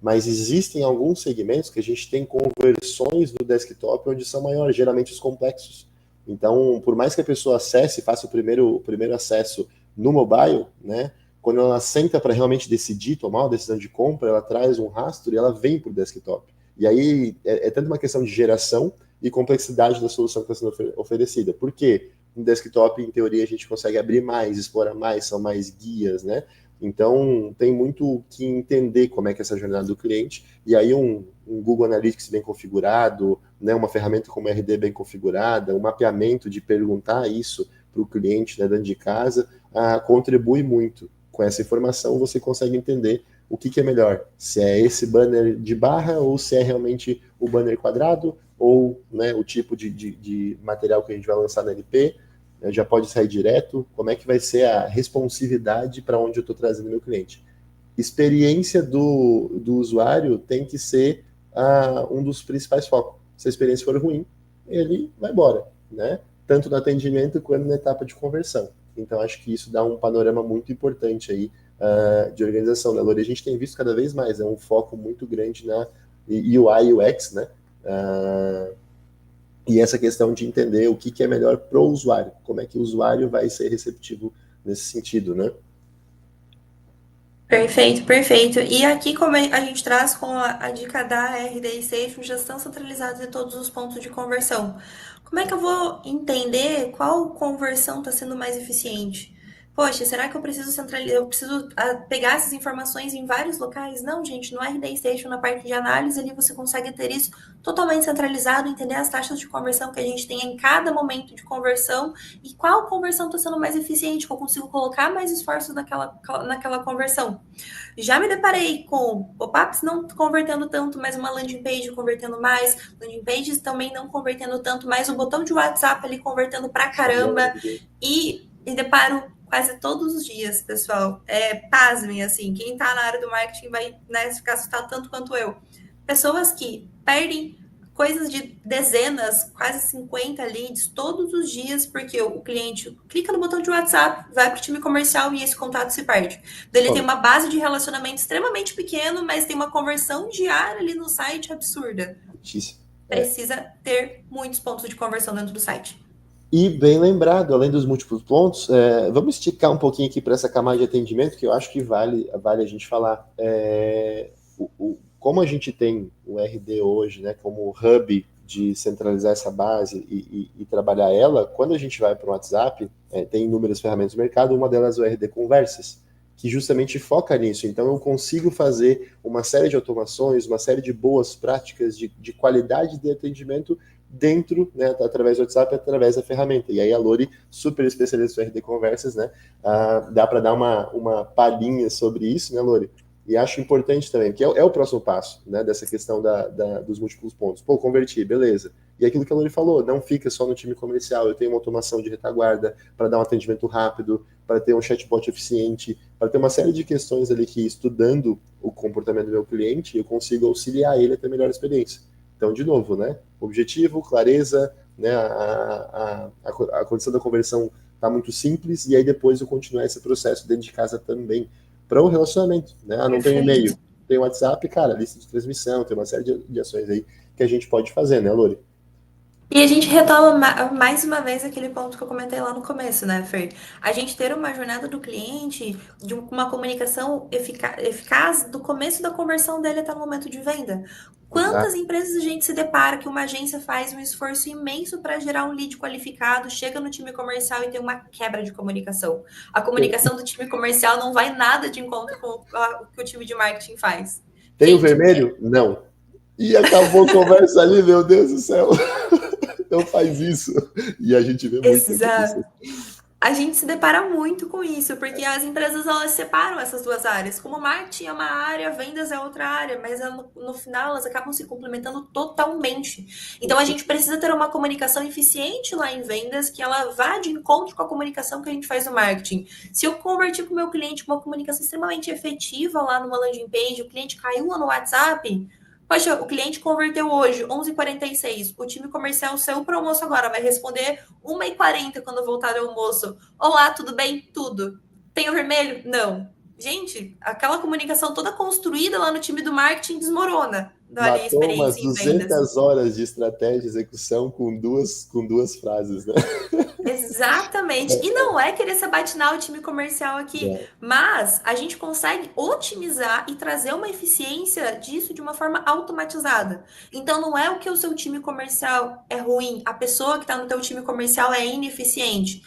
S1: Mas existem alguns segmentos que a gente tem conversões do desktop onde são maiores, geralmente os complexos. Então, por mais que a pessoa acesse, faça o primeiro acesso no mobile, né, quando ela senta para realmente decidir, tomar uma decisão de compra, ela traz um rastro e ela vem para o desktop. E aí é tanto uma questão de geração e complexidade da solução que está sendo oferecida. Por quê? No desktop, em teoria, a gente consegue abrir mais, explorar mais, são mais guias, né? Então, tem muito que entender como é que é essa jornada do cliente, e aí um Google Analytics bem configurado, né, uma ferramenta como RD bem configurada, um mapeamento de perguntar isso para o cliente, né, dentro de casa, contribui muito. Com essa informação, você consegue entender o que é melhor, se é esse banner de barra ou se é realmente o banner quadrado, ou, né, o tipo de material que a gente vai lançar na LP, já pode sair direto, como é que vai ser a responsividade para onde eu estou trazendo meu cliente. Experiência do usuário tem que ser um dos principais focos. Se a experiência for ruim, ele vai embora, né? Tanto no atendimento quanto na etapa de conversão. Então, acho que isso dá um panorama muito importante aí de organização. Na Lori, a gente tem visto cada vez mais, um foco muito grande na UI e UX, né? E essa questão de entender o que é melhor para o usuário, como é que o usuário vai ser receptivo nesse sentido, né?
S2: Perfeito, perfeito. E aqui, como a gente traz com a dica da RD Station, gestão centralizada de todos os pontos de conversão. Como é que eu vou entender qual conversão está sendo mais eficiente? Poxa, será que eu preciso centralizar? Eu preciso pegar essas informações em vários locais? Não, gente, no RD Station, na parte de análise, ali você consegue ter isso totalmente centralizado, entender as taxas de conversão que a gente tem em cada momento de conversão e qual conversão está sendo mais eficiente, que eu consigo colocar mais esforço naquela conversão. Já me deparei com pop-ups não convertendo tanto, mas uma landing page convertendo mais, landing pages também não convertendo tanto, mas o botão de WhatsApp ali convertendo pra caramba. E me deparo quase todos os dias, pessoal. Pasmem, assim, quem tá na área do marketing vai, né, ficar assustado tanto quanto eu. Pessoas que perdem coisas de dezenas, quase 50 leads todos os dias, porque o cliente clica no botão de WhatsApp, vai para o time comercial e esse contato se perde. Ele tem uma base de relacionamento extremamente pequeno, mas tem uma conversão diária ali no site absurda. Precisa ter muitos pontos de conversão dentro do site.
S1: E bem lembrado, além dos múltiplos pontos, vamos esticar um pouquinho aqui para essa camada de atendimento, que eu acho que vale a gente falar. Como a gente tem o RD hoje, né, como hub de centralizar essa base e trabalhar ela, quando a gente vai para o WhatsApp, tem inúmeras ferramentas no mercado, uma delas é o RD Conversas, que justamente foca nisso. Então, eu consigo fazer uma série de automações, uma série de boas práticas de qualidade de atendimento dentro, né, através do WhatsApp, através da ferramenta. E aí a Lori, super especialista em RD Conversas, né, dá para dar uma palhinha sobre isso, né, Lori? E acho importante também, que é o próximo passo, né, dessa questão dos múltiplos pontos. Pô, converti, beleza. E aquilo que a Lori falou, não fica só no time comercial, eu tenho uma automação de retaguarda para dar um atendimento rápido, para ter um chatbot eficiente, para ter uma série de questões ali que, estudando o comportamento do meu cliente, eu consigo auxiliar ele a ter melhor experiência. Então, de novo, né? Objetivo, clareza, né? A condição da conversão está muito simples, e aí depois eu continuar esse processo dentro de casa também, para o relacionamento, né? Não tem e-mail, tem WhatsApp, cara, lista de transmissão, tem uma série de ações aí que a gente pode fazer, né, Lori?
S2: E a gente retoma mais uma vez aquele ponto que eu comentei lá no começo, né, Fer? A gente ter uma jornada do cliente, de uma comunicação eficaz do começo da conversão dele até o momento de venda. Quantas
S1: Exato.
S2: empresas a gente se depara que uma agência faz um esforço imenso para gerar um lead qualificado, chega no time comercial e tem uma quebra de comunicação? A comunicação do time comercial não vai nada de encontro com o que o time de marketing faz.
S1: Tem o
S2: Gente,
S1: vermelho? Não. E acabou a conversa ali, meu Deus do céu. Não faz isso. E a gente vê muito isso acontecer.
S2: exato. A gente se depara muito com isso, porque as empresas elas separam essas duas áreas. Como marketing é uma área, vendas é outra área, mas no final elas acabam se complementando totalmente. Então a gente precisa ter uma comunicação eficiente lá em vendas, que ela vá de encontro com a comunicação que a gente faz no marketing. Se eu convertir com o meu cliente com uma comunicação extremamente efetiva lá numa landing page, o cliente caiu lá no WhatsApp. Poxa, o cliente converteu hoje, 11h46. O time comercial saiu para o almoço agora, vai responder 1h40 quando voltar do almoço. Olá, tudo bem? Tudo. Tem o vermelho? Não. Gente, aquela comunicação toda construída lá no time do marketing desmorona. Olha a
S1: Matou umas
S2: experiência em vendas.
S1: 200 horas de estratégia e execução com duas frases, né?
S2: Exatamente. E não é querer sabatinar o time comercial aqui,
S1: É.
S2: mas a gente consegue otimizar e trazer uma eficiência disso de uma forma automatizada. Então não é o que o seu time comercial é ruim, a pessoa que está no teu time comercial é ineficiente.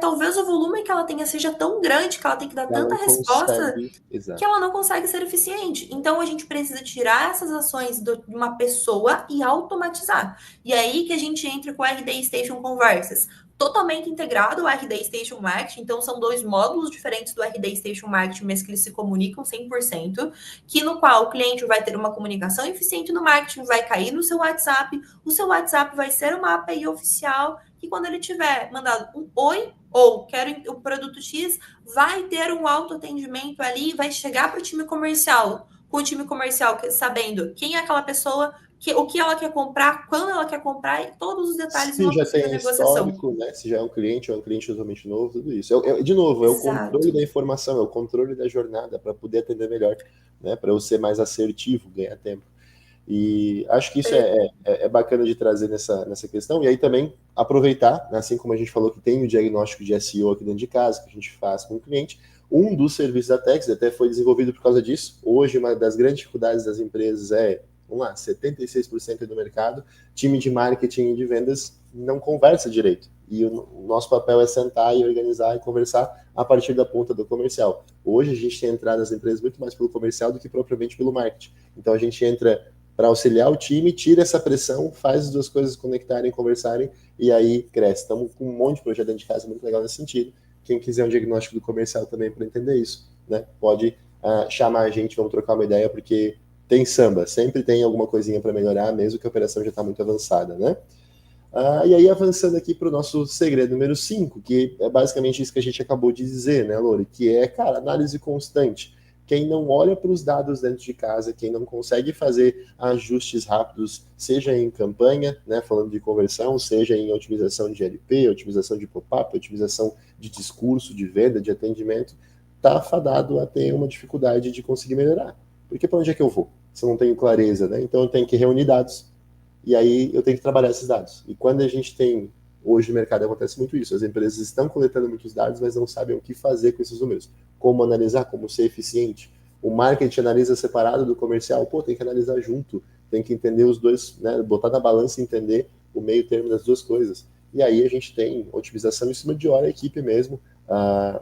S2: Talvez o volume que ela tenha seja tão grande que ela tem que dar
S1: Ela
S2: tanta
S1: não
S2: resposta
S1: consegue.
S2: que
S1: Exato.
S2: ela não consegue ser eficiente. Então a gente precisa tirar essas ações de uma pessoa e automatizar. E é aí que a gente entra com o RD Station Conversas totalmente integrado ao RD Station Marketing, então são dois módulos diferentes do RD Station Marketing, mas que eles se comunicam 100%, que no qual o cliente vai ter uma comunicação eficiente no marketing, vai cair no seu WhatsApp, o seu WhatsApp vai ser uma API oficial, que quando ele tiver mandado um oi, ou quero o produto X, vai ter um autoatendimento ali, vai chegar para o time comercial, com o time comercial sabendo quem é aquela pessoa, o que ela quer comprar, quando ela quer comprar e todos os detalhes de
S1: Se
S2: uma
S1: já
S2: possível
S1: tem
S2: negociação.
S1: histórico, né? Se já é um cliente ou é um cliente totalmente novo, tudo isso. De novo, é o controle
S2: Exato.
S1: da informação, é o controle da jornada para poder atender melhor, né? Para eu ser mais assertivo, ganhar tempo. E acho que isso é bacana de trazer nessa questão. E aí também aproveitar, né, assim como a gente falou que tem o diagnóstico de SEO aqui dentro de casa, que a gente faz com o cliente, um dos serviços da Tex até foi desenvolvido por causa disso. Hoje, uma das grandes dificuldades das empresas vamos lá, 76% do mercado, time de marketing e de vendas não conversa direito. E o nosso papel é sentar e organizar e conversar a partir da ponta do comercial. Hoje a gente tem entrado nas empresas muito mais pelo comercial do que propriamente pelo marketing. Então a gente entra para auxiliar o time, tira essa pressão, faz as duas coisas conectarem, conversarem, e aí cresce. Estamos com um monte de projeto dentro de casa muito legal nesse sentido. Quem quiser um diagnóstico do comercial também para entender isso, né? Pode chamar a gente, vamos trocar uma ideia, porque tem samba, sempre tem alguma coisinha para melhorar, mesmo que a operação já está muito avançada, né? E aí, avançando aqui para o nosso segredo número 5, que é basicamente isso que a gente acabou de dizer, né, Lori? Que é, cara, análise constante. Quem não olha para os dados dentro de casa, quem não consegue fazer ajustes rápidos, seja em campanha, né, falando de conversão, seja em otimização de LP, otimização de pop-up, otimização de discurso, de venda, de atendimento, está fadado a ter uma dificuldade de conseguir melhorar. Porque para onde é que eu vou? Se eu não tenho clareza, né? Então eu tenho que reunir dados, e aí eu tenho que trabalhar esses dados. E quando a gente tem, hoje no mercado acontece muito isso, as empresas estão coletando muitos dados, mas não sabem o que fazer com esses números. Como analisar, como ser eficiente. O marketing analisa separado do comercial, tem que analisar junto, tem que entender os dois, né, botar na balança e entender o meio termo das duas coisas. E aí a gente tem otimização em cima de hora, a equipe mesmo,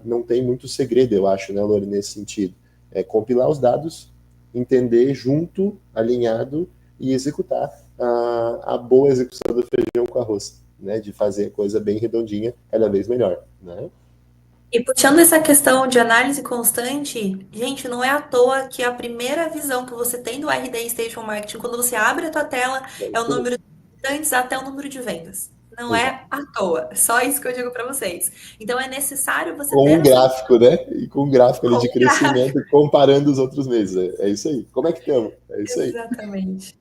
S1: não tem muito segredo, eu acho, né, Lori, nesse sentido. É compilar os dados, entender junto, alinhado e executar a boa execução do feijão com arroz, né? De fazer a coisa bem redondinha, cada vez melhor, né?
S2: E puxando essa questão de análise constante, gente, não é à toa que a primeira visão que você tem do RD Station Marketing, quando você abre a tua tela,
S1: É
S2: é o
S1: isso
S2: número
S1: mesmo.
S2: de visitantes até o número de vendas. Não
S1: Exato.
S2: é à toa. Só isso que eu digo para vocês. Então é necessário você
S1: Com
S2: ter
S1: um
S2: essa
S1: gráfico, né? E com um gráfico ali
S2: com
S1: de
S2: o gráfico.
S1: crescimento comparando os outros meses. É isso aí. Como é que estamos? É isso aí.
S2: Exatamente.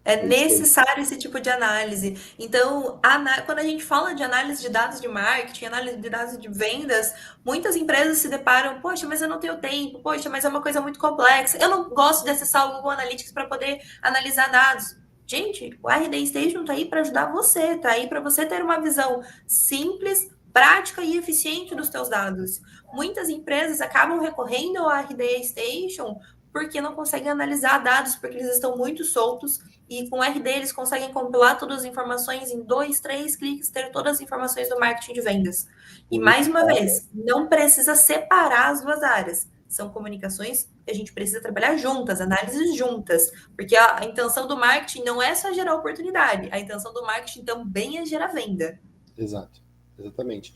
S2: É
S1: É isso aí.
S2: necessário esse tipo de análise. Então, quando a gente fala de análise de dados de marketing, análise de dados de vendas, muitas empresas se deparam, poxa, mas eu não tenho tempo, poxa, mas é uma coisa muito complexa, eu não gosto de acessar o Google Analytics para poder analisar dados. Gente, o RD Station está aí para ajudar você, está aí para você ter uma visão simples, prática e eficiente dos seus dados. Muitas empresas acabam recorrendo ao RD Station porque não conseguem analisar dados, porque eles estão muito soltos, e com o RD eles conseguem compilar todas as informações em 2, 3 cliques, ter todas as informações do marketing de vendas. E mais uma
S1: Unificado.
S2: vez, não precisa separar as duas áreas. São comunicações que a gente precisa trabalhar juntas, análises juntas, porque a intenção do marketing não é só gerar oportunidade, a intenção do marketing também é gerar venda.
S1: Exato, exatamente.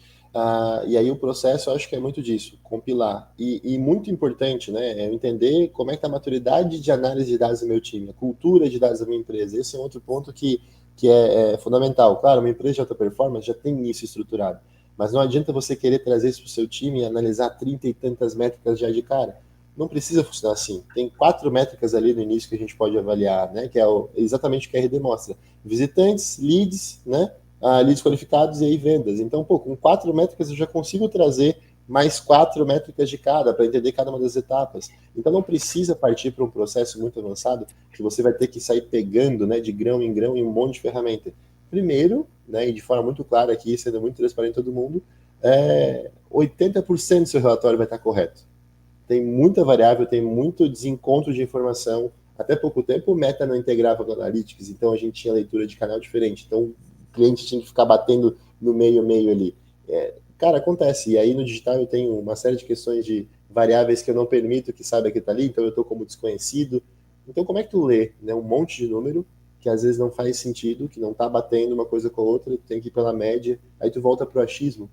S1: E aí o processo, eu acho que é muito disso, compilar. E muito importante, né, é eu entender como é que está a maturidade de análise de dados do meu time, a cultura de dados da minha empresa. Esse é um outro ponto que é fundamental. Claro, uma empresa de alta performance já tem isso estruturado, mas não adianta você querer trazer isso para o seu time e analisar 30 e tantas métricas já de cara. Não precisa funcionar assim. Tem 4 métricas ali no início que a gente pode avaliar, né, que é exatamente o que a RD mostra. Visitantes, leads, né, leads qualificados e aí vendas. Então, pô, com 4 métricas eu já consigo trazer mais 4 métricas de cada para entender cada uma das etapas. Então não precisa partir para um processo muito avançado que você vai ter que sair pegando, né, de grão em um monte de ferramenta. Primeiro, né, e de forma muito clara aqui, sendo muito transparente todo mundo, 80% do seu relatório vai estar correto. Tem muita variável, tem muito desencontro de informação. Até pouco tempo o Meta não integrava no Analytics, então a gente tinha leitura de canal diferente. Então o cliente tinha que ficar batendo no meio ali. Cara, acontece. E aí no digital eu tenho uma série de questões de variáveis que eu não permito que saiba que está ali, então eu estou como desconhecido. Então como é que tu lê, né, um monte de número que às vezes não faz sentido, que não está batendo uma coisa com a outra, tem que ir pela média, aí tu volta pro achismo.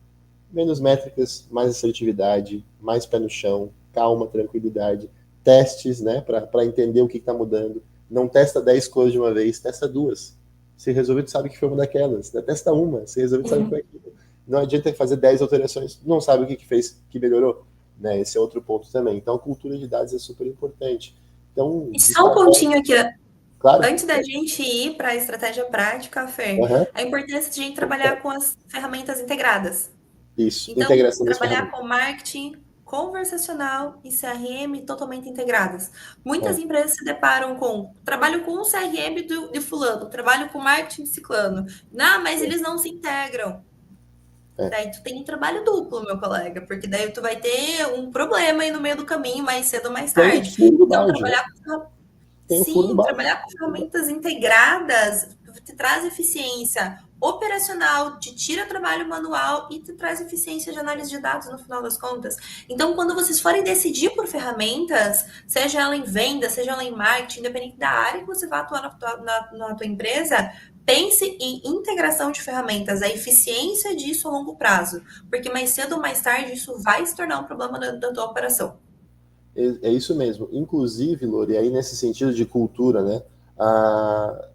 S1: Menos métricas, mais assertividade, mais pé no chão, calma, tranquilidade, testes, né, para entender o que está mudando. Não testa 10 coisas de uma vez, testa 2. Se resolver, tu sabe que foi uma daquelas. Né? Testa uma, se resolver, tu sabe que foi aquilo. Não adianta fazer 10 alterações, não sabe o que fez que melhorou. Né? Esse é outro ponto também. Então, a cultura de dados é super importante. Então,
S2: E só um
S1: destacar,
S2: pontinho aqui,
S1: claro,
S2: antes da gente ir para a estratégia prática, Fer,
S1: uhum,
S2: a importância de a gente trabalhar com as ferramentas integradas.
S1: isso,
S2: Então,
S1: integração das
S2: trabalhar
S1: ferramentas.
S2: com marketing conversacional e CRM totalmente integradas. Muitas
S1: É,
S2: empresas se deparam com trabalho com o CRM de fulano, trabalho com marketing de ciclano. Não, mas eles não se integram.
S1: é.
S2: Daí tu tem um trabalho duplo, meu colega, porque daí tu vai ter um problema aí no meio do caminho, mais cedo ou mais
S1: Tem o
S2: tarde.
S1: furo do
S2: Então,
S1: balde, né? Tem o furo do
S2: sim,
S1: balde.
S2: trabalhar com ferramentas integradas te traz eficiência operacional, te tira trabalho manual e te traz eficiência de análise de dados no final das contas. Então, quando vocês forem decidir por ferramentas, seja ela em venda, seja ela em marketing, independente da área que você vai atuar na tua empresa, pense em integração de ferramentas, a eficiência disso a longo prazo, porque mais cedo ou mais tarde isso vai se tornar um problema da tua operação.
S1: É isso mesmo. Inclusive, Lori, aí nesse sentido de cultura, né?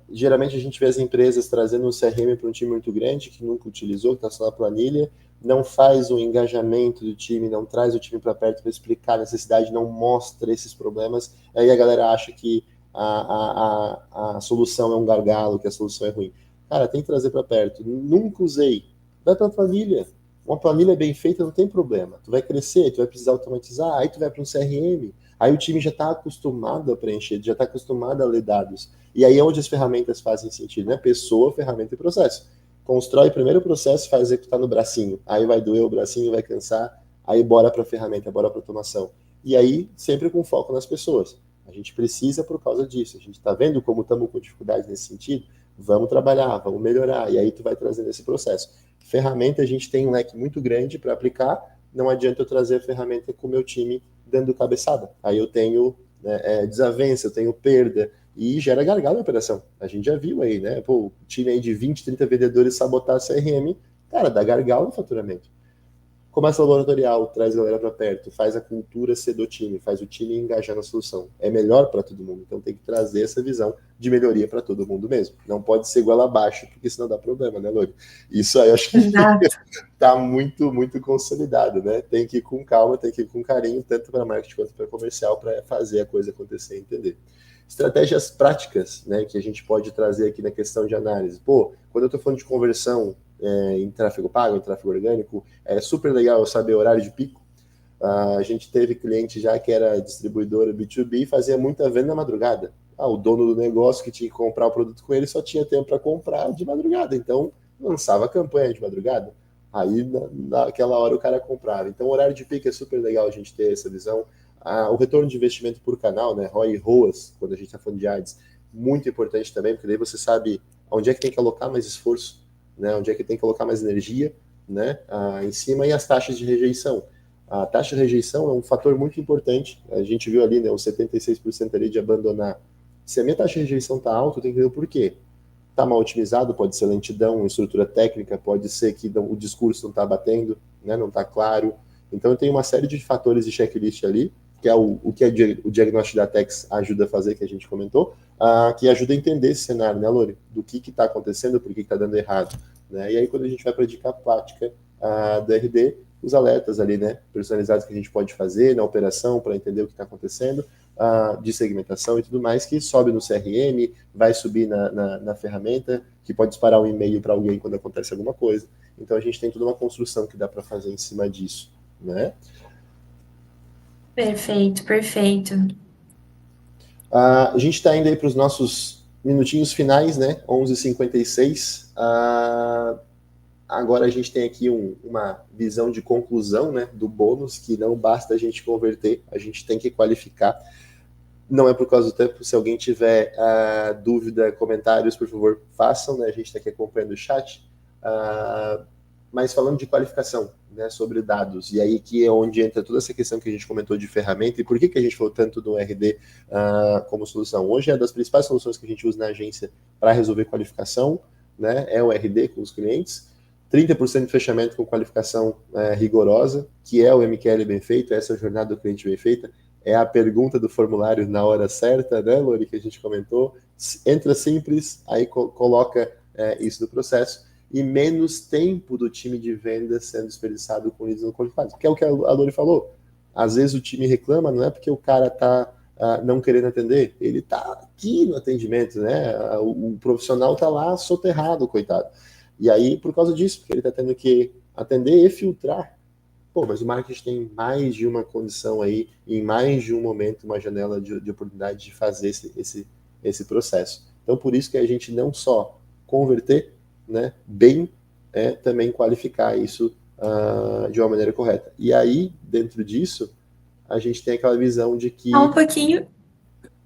S1: Geralmente a gente vê as empresas trazendo um CRM para um time muito grande, que nunca utilizou, que está só na planilha, não faz o engajamento do time, não traz o time para perto para explicar a necessidade, não mostra esses problemas. Aí a galera acha que a solução é um gargalo, que a solução é ruim. Cara, tem que trazer para perto. Nunca usei. Vai para a planilha. Uma planilha bem feita não tem problema. Tu vai crescer, tu vai precisar automatizar, aí tu vai para um CRM, aí o time já está acostumado a preencher, já está acostumado a ler dados. E aí é onde as ferramentas fazem sentido, né? Pessoa, ferramenta e processo. Constrói primeiro o processo, faz executar no bracinho. Aí vai doer o bracinho, vai cansar, aí bora para a ferramenta, bora para automação. E aí, sempre com foco nas pessoas. A gente precisa por causa disso. A gente está vendo como estamos com dificuldade nesse sentido. Vamos trabalhar, vamos melhorar. E aí tu vai trazendo esse processo. Ferramenta, a gente tem um leque muito grande para aplicar. Não adianta eu trazer a ferramenta com o meu time dando cabeçada. Aí eu tenho, né, desavença, eu tenho perda e gera gargalo na operação. A gente já viu aí, né? Pô, o time aí de 20, 30 vendedores sabotar a CRM, cara, dá gargalo no faturamento. Começa o laboratorial, traz a galera para perto, faz a cultura ser do time, faz o time engajar na solução. É melhor para todo mundo, então tem que trazer essa visão de melhoria para todo mundo mesmo. Não pode ser igual abaixo, porque senão dá problema, né, Lori? Isso aí eu acho que está muito, muito consolidado, né? Tem que ir com calma, tem que ir com carinho, tanto para marketing quanto para comercial, para fazer a coisa acontecer e entender. Estratégias práticas, né, que a gente pode trazer aqui na questão de análise. Pô, quando eu estou falando de conversão em tráfego pago, em tráfego orgânico, é super legal eu saber horário de pico. A gente teve cliente já que era distribuidora B2B e fazia muita venda na madrugada. O dono do negócio que tinha que comprar o produto com ele só tinha tempo para comprar de madrugada, então lançava a campanha de madrugada. Aí naquela hora o cara comprava. Então o horário de pico é super legal a gente ter essa visão. O retorno de investimento por canal, né, ROI e ROAS, quando a gente está falando de ads, muito importante também, porque daí você sabe onde é que tem que alocar mais esforço, né, onde é que tem que colocar mais energia, né, em cima, e as taxas de rejeição. A taxa de rejeição é um fator muito importante. A gente viu ali, né, os 76% ali de abandonar. Se a minha taxa de rejeição está alta, eu tenho que ver o porquê. Está mal otimizado, pode ser lentidão, estrutura técnica, pode ser que o discurso não está batendo, né, não está claro. Então, eu tenho uma série de fatores de checklist ali, que é o que o diagnóstico da Tex ajuda a fazer, que a gente comentou, que ajuda a entender esse cenário, né, Lori? Do que está acontecendo, por que está dando errado. Né? E aí, quando a gente vai para a dica prática do RD, os alertas ali, né, personalizados que a gente pode fazer na operação para entender o que está acontecendo, de segmentação e tudo mais, que sobe no CRM, vai subir na ferramenta, que pode disparar um e-mail para alguém quando acontece alguma coisa. Então, a gente tem toda uma construção que dá para fazer em cima disso, né?
S2: Perfeito, perfeito.
S1: A gente está indo aí para os nossos minutinhos finais, né? 11h56. Agora a gente tem aqui uma visão de conclusão, né, do bônus, que não basta a gente converter, a gente tem que qualificar. Não é por causa do tempo, se alguém tiver dúvida, comentários, por favor, façam, né? A gente está aqui acompanhando o chat. Mas falando de qualificação, né, sobre dados, e aí que é onde entra toda essa questão que a gente comentou de ferramenta, e por que a gente falou tanto do RD como solução. Hoje é das principais soluções que a gente usa na agência para resolver qualificação, né, é o RD com os clientes, 30% de fechamento com qualificação rigorosa, que é o MQL bem feito, essa jornada do cliente bem feita, é a pergunta do formulário na hora certa, né, Lori, que a gente comentou, entra simples, aí coloca isso no processo, e menos tempo do time de vendas sendo desperdiçado com leads não qualificados. Que é o que a Lori falou. Às vezes o time reclama, não é porque o cara está não querendo atender, ele está aqui no atendimento, né? O profissional está lá soterrado, coitado. E aí, por causa disso, porque ele está tendo que atender e filtrar. Pô, mas o marketing tem mais de uma condição aí, em mais de um momento, uma janela de oportunidade de fazer esse processo. Então, por isso que a gente não só converter, né, bem, também qualificar isso de uma maneira correta. E aí, dentro disso, a gente tem aquela visão de que...
S2: Um pouquinho,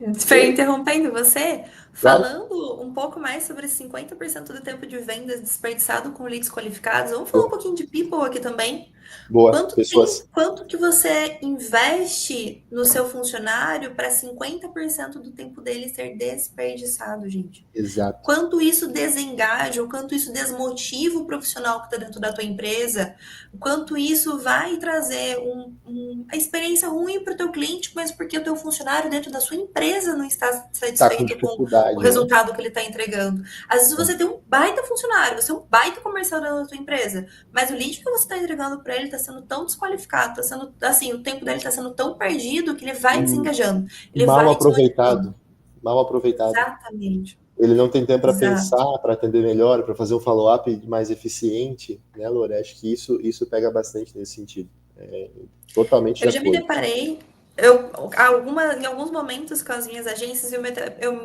S2: interrompendo você,
S1: Claro.
S2: Falando um pouco mais sobre 50% do tempo de vendas desperdiçado com leads qualificados, vamos falar um pouquinho de people aqui também.
S1: Boa, pessoas.
S2: Quanto que você investe no seu funcionário para 50% do tempo dele ser desperdiçado, gente?
S1: Exato.
S2: Quanto isso desengaja, o quanto isso desmotiva o profissional que está dentro da tua empresa, o quanto isso vai trazer a experiência ruim para o teu cliente, mas porque o teu funcionário dentro da sua empresa não está satisfeito com o resultado que ele está entregando. Às vezes você tem um baita funcionário, você é um baita comercial da tua empresa, mas o lead que você está entregando para ele está sendo tão desqualificado, está sendo assim, o tempo dele está sendo tão perdido que ele vai desengajando. Ele
S1: mal aproveitado. Mal aproveitado.
S2: Exatamente.
S1: Ele não tem tempo para pensar, para atender melhor, para fazer um follow-up mais eficiente, né, Lore? Acho que isso pega bastante nesse sentido. Totalmente de acordo.
S2: Eu já me deparei, em alguns momentos com as minhas agências, eu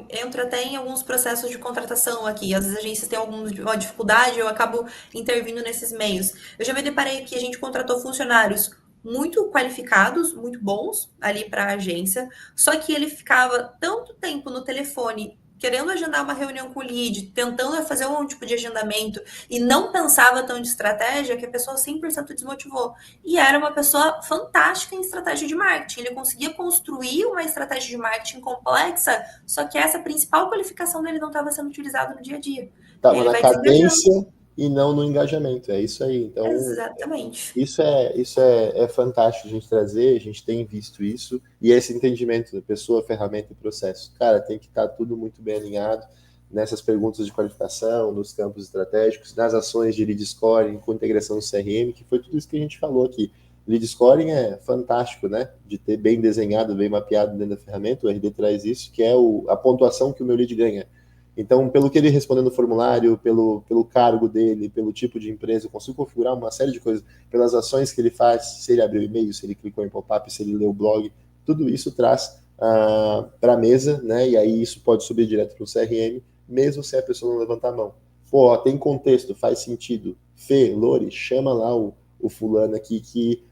S2: entro até em alguns processos de contratação aqui. Às vezes as agências têm alguma dificuldade, eu acabo intervindo nesses meios. Eu já me deparei que a gente contratou funcionários muito qualificados, muito bons ali para a agência, só que ele ficava tanto tempo no telefone querendo agendar uma reunião com o lead, tentando fazer um tipo de agendamento e não pensava tão de estratégia que a pessoa 100% desmotivou. E era uma pessoa fantástica em estratégia de marketing. Ele conseguia construir uma estratégia de marketing complexa, só que essa principal qualificação dele não estava sendo utilizada no dia a dia.
S1: Estava na cadência, e não no engajamento. É isso aí. Então,
S2: Exatamente.
S1: isso é fantástico a gente trazer, a gente tem visto isso, e esse entendimento da pessoa, ferramenta e processo. Cara, tem que estar tudo muito bem alinhado nessas perguntas de qualificação, nos campos estratégicos, nas ações de lead scoring, com integração no CRM, que foi tudo isso que a gente falou aqui. Lead scoring é fantástico, né? De ter bem desenhado, bem mapeado dentro da ferramenta, o RD traz isso, que é a pontuação que o meu lead ganha. Então, pelo que ele respondeu no formulário, pelo cargo dele, pelo tipo de empresa, eu consigo configurar uma série de coisas, pelas ações que ele faz, se ele abriu o e-mail, se ele clicou em pop-up, se ele leu o blog, tudo isso traz para a mesa, né? E aí isso pode subir direto para o CRM, mesmo se a pessoa não levantar a mão. Pô, ó, tem contexto, faz sentido. Fê, Lori, chama lá o fulano aqui que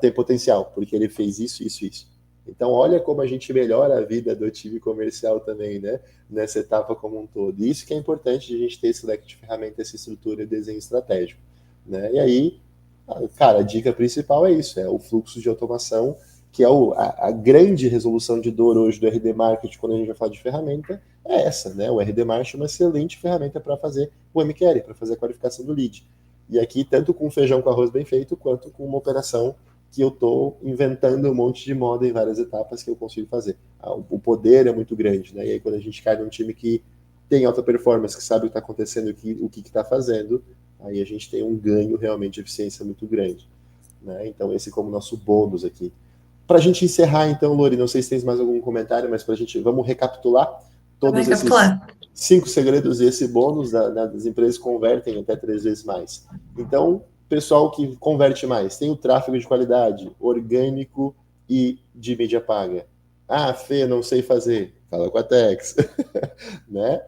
S1: tem potencial, porque ele fez isso, isso, isso. Então, olha como a gente melhora a vida do time comercial também, né? Nessa etapa como um todo. E isso que é importante de a gente ter esse leque de ferramentas, essa estrutura e desenho estratégico, né? E aí, cara, a dica principal é isso, é o fluxo de automação, que é a grande resolução de dor hoje do RD Market, quando a gente vai falar de ferramenta, é essa, né? O RD Market é uma excelente ferramenta para fazer o MQL, para fazer a qualificação do lead. E aqui, tanto com feijão com arroz bem feito, quanto com uma operação que eu estou inventando um monte de moda em várias etapas que eu consigo fazer. O poder é muito grande, né? E aí quando a gente cai num time que tem alta performance, que sabe o que está acontecendo, o que está fazendo, aí a gente tem um ganho realmente de eficiência muito grande, né? Então esse como nosso bônus aqui. Para a gente encerrar, então, Lori, não sei se tens mais algum comentário, mas para a gente, vamos recapitular
S2: Vamos
S1: todos esses
S2: recapitular.
S1: 5 segredos e esse bônus das empresas convertem até 3 vezes mais. Então, pessoal que converte mais, tem o tráfego de qualidade, orgânico e de mídia paga. Ah, Fê, não sei fazer. Fala com a Tex. Né?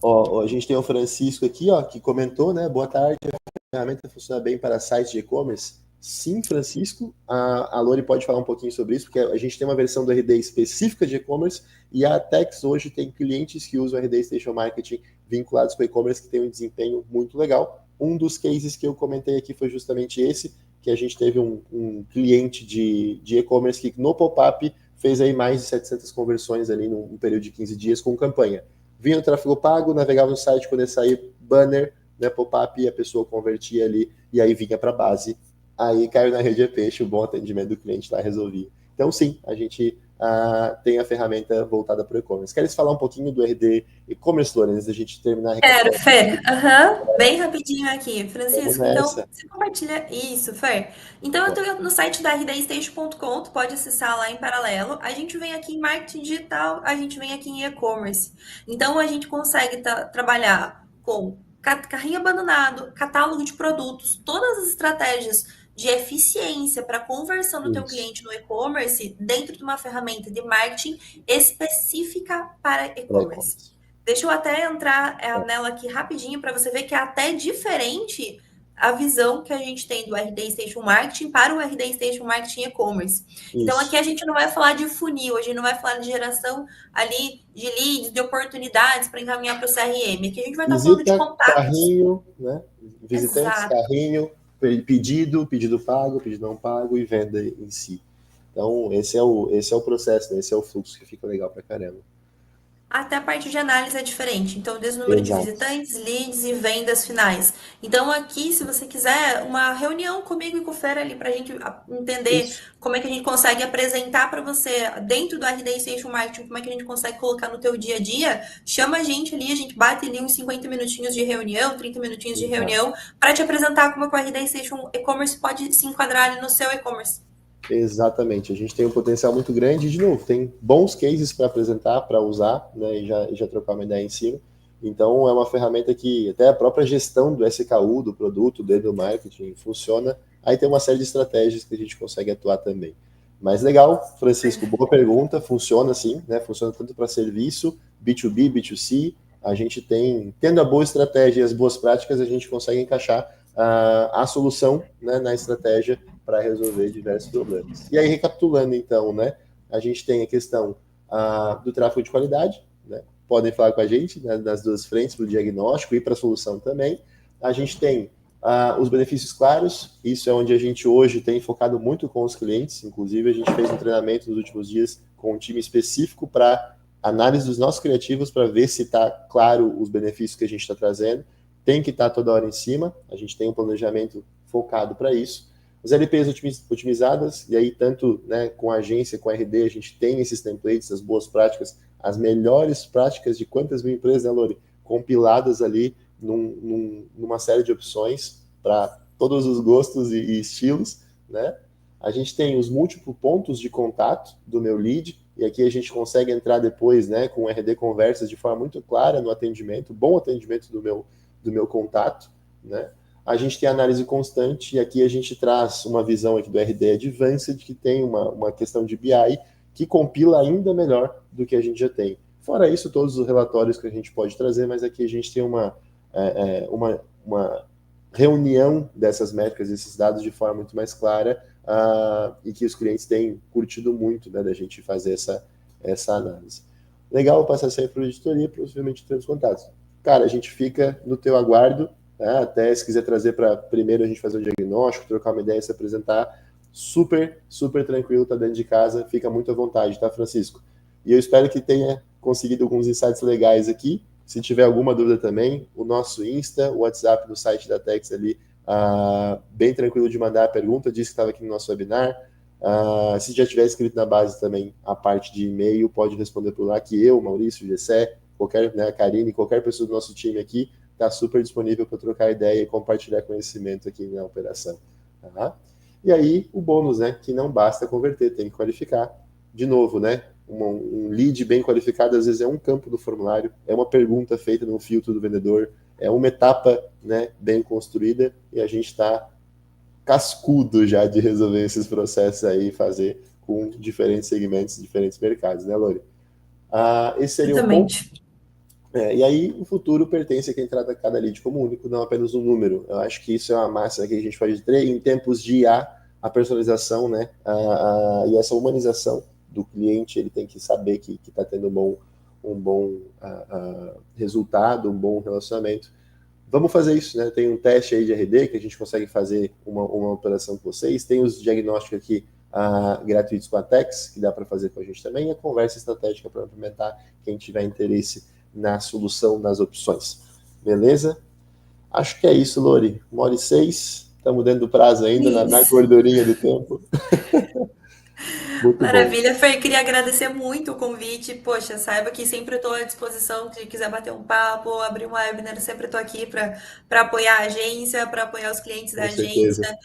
S1: Ó, a gente tem o Francisco aqui, ó, que comentou, né? Boa tarde, a ferramenta funciona bem para sites de e-commerce? Sim, Francisco. A Lori pode falar um pouquinho sobre isso, porque a gente tem uma versão do RD específica de e-commerce e a Tex hoje tem clientes que usam o RD Station Marketing vinculados com e-commerce que tem um desempenho muito legal. Um dos cases que eu comentei aqui foi justamente esse, que a gente teve um cliente de e-commerce que no pop-up fez aí mais de 700 conversões ali num período de 15 dias com campanha. Vinha no tráfego pago, navegava no site, quando ia sair banner, né, pop-up, e a pessoa convertia ali, e aí vinha para a base. Aí caiu na rede é peixe, o bom atendimento do cliente lá resolvia. Então, sim, a gente tem a ferramenta voltada para o e-commerce. Queres falar um pouquinho do RD e-commerce, Lorena, antes da gente terminar a
S2: Quero,
S1: recapitulação?
S2: Fer. Aham. Bem rapidinho aqui.
S1: Vamos
S2: Francisco, então,
S1: nessa.
S2: você compartilha isso, Fer. Então, eu estou no site da rdistation.com, tu pode acessar lá em paralelo. A gente vem aqui em marketing digital, a gente vem aqui em e-commerce. Então, a gente consegue trabalhar com carrinho abandonado, catálogo de produtos, todas as estratégias de eficiência para conversão do teu
S1: Isso,
S2: cliente no e-commerce dentro de uma ferramenta de marketing específica para
S1: para
S2: e-commerce.
S1: e-commerce.
S2: Deixa eu até entrar nela aqui rapidinho para você ver que é até diferente a visão que a gente tem do RD Station Marketing para o RD Station Marketing E-Commerce. Então, aqui
S1: Isso.
S2: a gente não vai falar de funil, a gente não vai falar de geração ali de leads, de oportunidades para encaminhar para o CRM. Aqui a gente vai estar falando de
S1: Visita,
S2: contatos.
S1: carrinho, né? Visitantes,
S2: Exato.
S1: carrinho, pedido pago, pedido não pago e venda em si. Então, esse é o processo, né? Esse é o fluxo que fica legal pra caramba.
S2: Até a parte de análise é diferente. Então, desde o número de
S1: Exato.
S2: visitantes, leads e vendas finais. Então, aqui, se você quiser uma reunião comigo e com o Fer ali para a gente entender
S1: Isso.
S2: como é que a gente consegue apresentar para você dentro do RD Station Marketing, como é que a gente consegue colocar no teu dia a dia, chama a gente ali, a gente bate ali uns 50 minutinhos de reunião, 30 minutinhos de
S1: Exato.
S2: reunião, para te apresentar como é que o RD Station E-Commerce pode se enquadrar ali no seu e-commerce.
S1: Exatamente. A gente tem um potencial muito grande e, de novo, tem bons cases para apresentar, para usar, né? E já trocar uma ideia em cima. Então, é uma ferramenta que até a própria gestão do SKU, do produto, do marketing, funciona. Aí tem uma série de estratégias que a gente consegue atuar também. Mas legal, Francisco, boa pergunta. Funciona sim, né? Funciona tanto para serviço, B2B, B2C. A gente tem, tendo a boa estratégia e as boas práticas, a gente consegue encaixar a solução, né, na estratégia para resolver diversos problemas. E aí, recapitulando, então, né? A gente tem a questão do tráfego de qualidade, né? Podem falar com a gente, né, nas duas frentes, para o diagnóstico e para a solução também. A gente tem os benefícios claros, isso é onde a gente hoje tem focado muito com os clientes, inclusive a gente fez um treinamento nos últimos dias com um time específico para análise dos nossos criativos, para ver se está claro os benefícios que a gente está trazendo, tem que estar toda hora em cima, a gente tem um planejamento focado para isso. As LPs otimizadas, e aí tanto, né, com a agência, com a RD, a gente tem esses templates, as boas práticas, as melhores práticas de quantas mil empresas, né, Lori? Compiladas ali numa série de opções para todos os gostos e estilos, né? A gente tem os múltiplos pontos de contato do meu lead, e aqui a gente consegue entrar depois, né, com RD Conversas de forma muito clara no atendimento, bom atendimento do meu contato, né? A gente tem análise constante, e aqui a gente traz uma visão aqui do RD Advanced, que tem uma questão de BI, que compila ainda melhor do que a gente já tem. Fora isso, todos os relatórios que a gente pode trazer, mas aqui a gente tem uma reunião dessas métricas, desses dados de forma muito mais clara, e que os clientes têm curtido muito, né, da gente fazer essa análise. Legal, passar sempre para a editoria, possivelmente ter os contatos. Cara, a gente fica no teu aguardo, tá? Até se quiser trazer para primeiro a gente fazer um diagnóstico, trocar uma ideia, se apresentar, super, super tranquilo, tá dentro de casa, fica muito à vontade, tá, Francisco? E eu espero que tenha conseguido alguns insights legais aqui. Se tiver alguma dúvida também, o nosso Insta, o WhatsApp do site da Tex ali, bem tranquilo de mandar a pergunta, disse que estava aqui no nosso webinar. Se já tiver escrito na base também a parte de e-mail, pode responder por lá, que eu, Maurício, Gessé, qualquer, né, a Karine, qualquer pessoa do nosso time aqui, está super disponível para trocar ideia e compartilhar conhecimento aqui na operação. Tá? E aí, o bônus, né, que não basta converter, tem que qualificar. De novo, né, um lead bem qualificado, às vezes é um campo do formulário, é uma pergunta feita no filtro do vendedor, é uma etapa, né, bem construída, e a gente está cascudo já de resolver esses processos aí e fazer com diferentes segmentos, diferentes mercados, né, Lori? Esse seria um ponto.
S2: Exatamente.
S1: E aí o futuro pertence a quem trata cada lead como único, não apenas um número. Eu acho que isso é uma massa que a gente pode ter em tempos de IA, a personalização, né, e essa humanização do cliente, ele tem que saber que está tendo um bom resultado, um bom relacionamento. Vamos fazer isso, né? Tem um teste aí de RD que a gente consegue fazer uma operação com vocês. Tem os diagnósticos aqui gratuitos com a Tex, que dá para fazer com a gente também, e a conversa estratégica para implementar quem tiver interesse na solução, nas opções. Beleza? Acho que é isso, Lori. 1h06, estamos dentro do prazo ainda, na
S2: Isso.
S1: gordurinha do tempo. Muito bom.
S2: Maravilha, Fer, queria agradecer muito o convite. Poxa, saiba que sempre estou à disposição, se quiser bater um papo, abrir um webinar, eu sempre estou aqui para apoiar a agência, para apoiar os clientes da
S1: Com certeza.
S2: agência.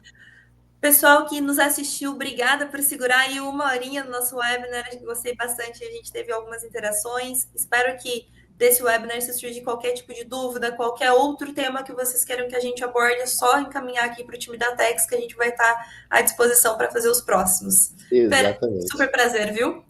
S2: Pessoal que nos assistiu, obrigada por segurar aí uma horinha no nosso webinar. Gostei bastante, a gente teve algumas interações. Espero que desse webinar, se surgir qualquer tipo de dúvida, qualquer outro tema que vocês queiram que a gente aborde, é só encaminhar aqui para o time da Tex, que a gente vai estar à disposição para fazer os próximos. Fer, super
S1: Exatamente.
S2: prazer, viu?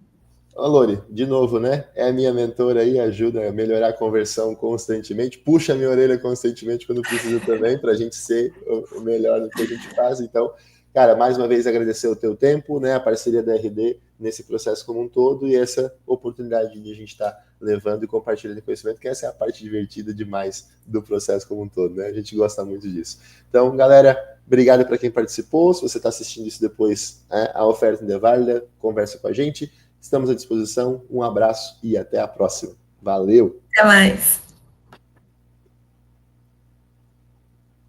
S1: Ô, Lori, de novo, né? É a minha mentora aí, ajuda a melhorar a conversão constantemente, puxa a minha orelha constantemente quando precisa também, para a gente ser o melhor no que a gente faz. Então, cara, mais uma vez agradecer o teu tempo, né? A parceria da RD nesse processo como um todo e essa oportunidade de a gente estar levando e compartilhando conhecimento, que essa é a parte divertida demais do processo como um todo, né? A gente gosta muito disso. Então, galera, obrigado para quem participou. Se você está assistindo isso depois, a oferta ainda é válida, conversa com a gente. Estamos à disposição. Um abraço e até a próxima. Valeu!
S2: Até mais.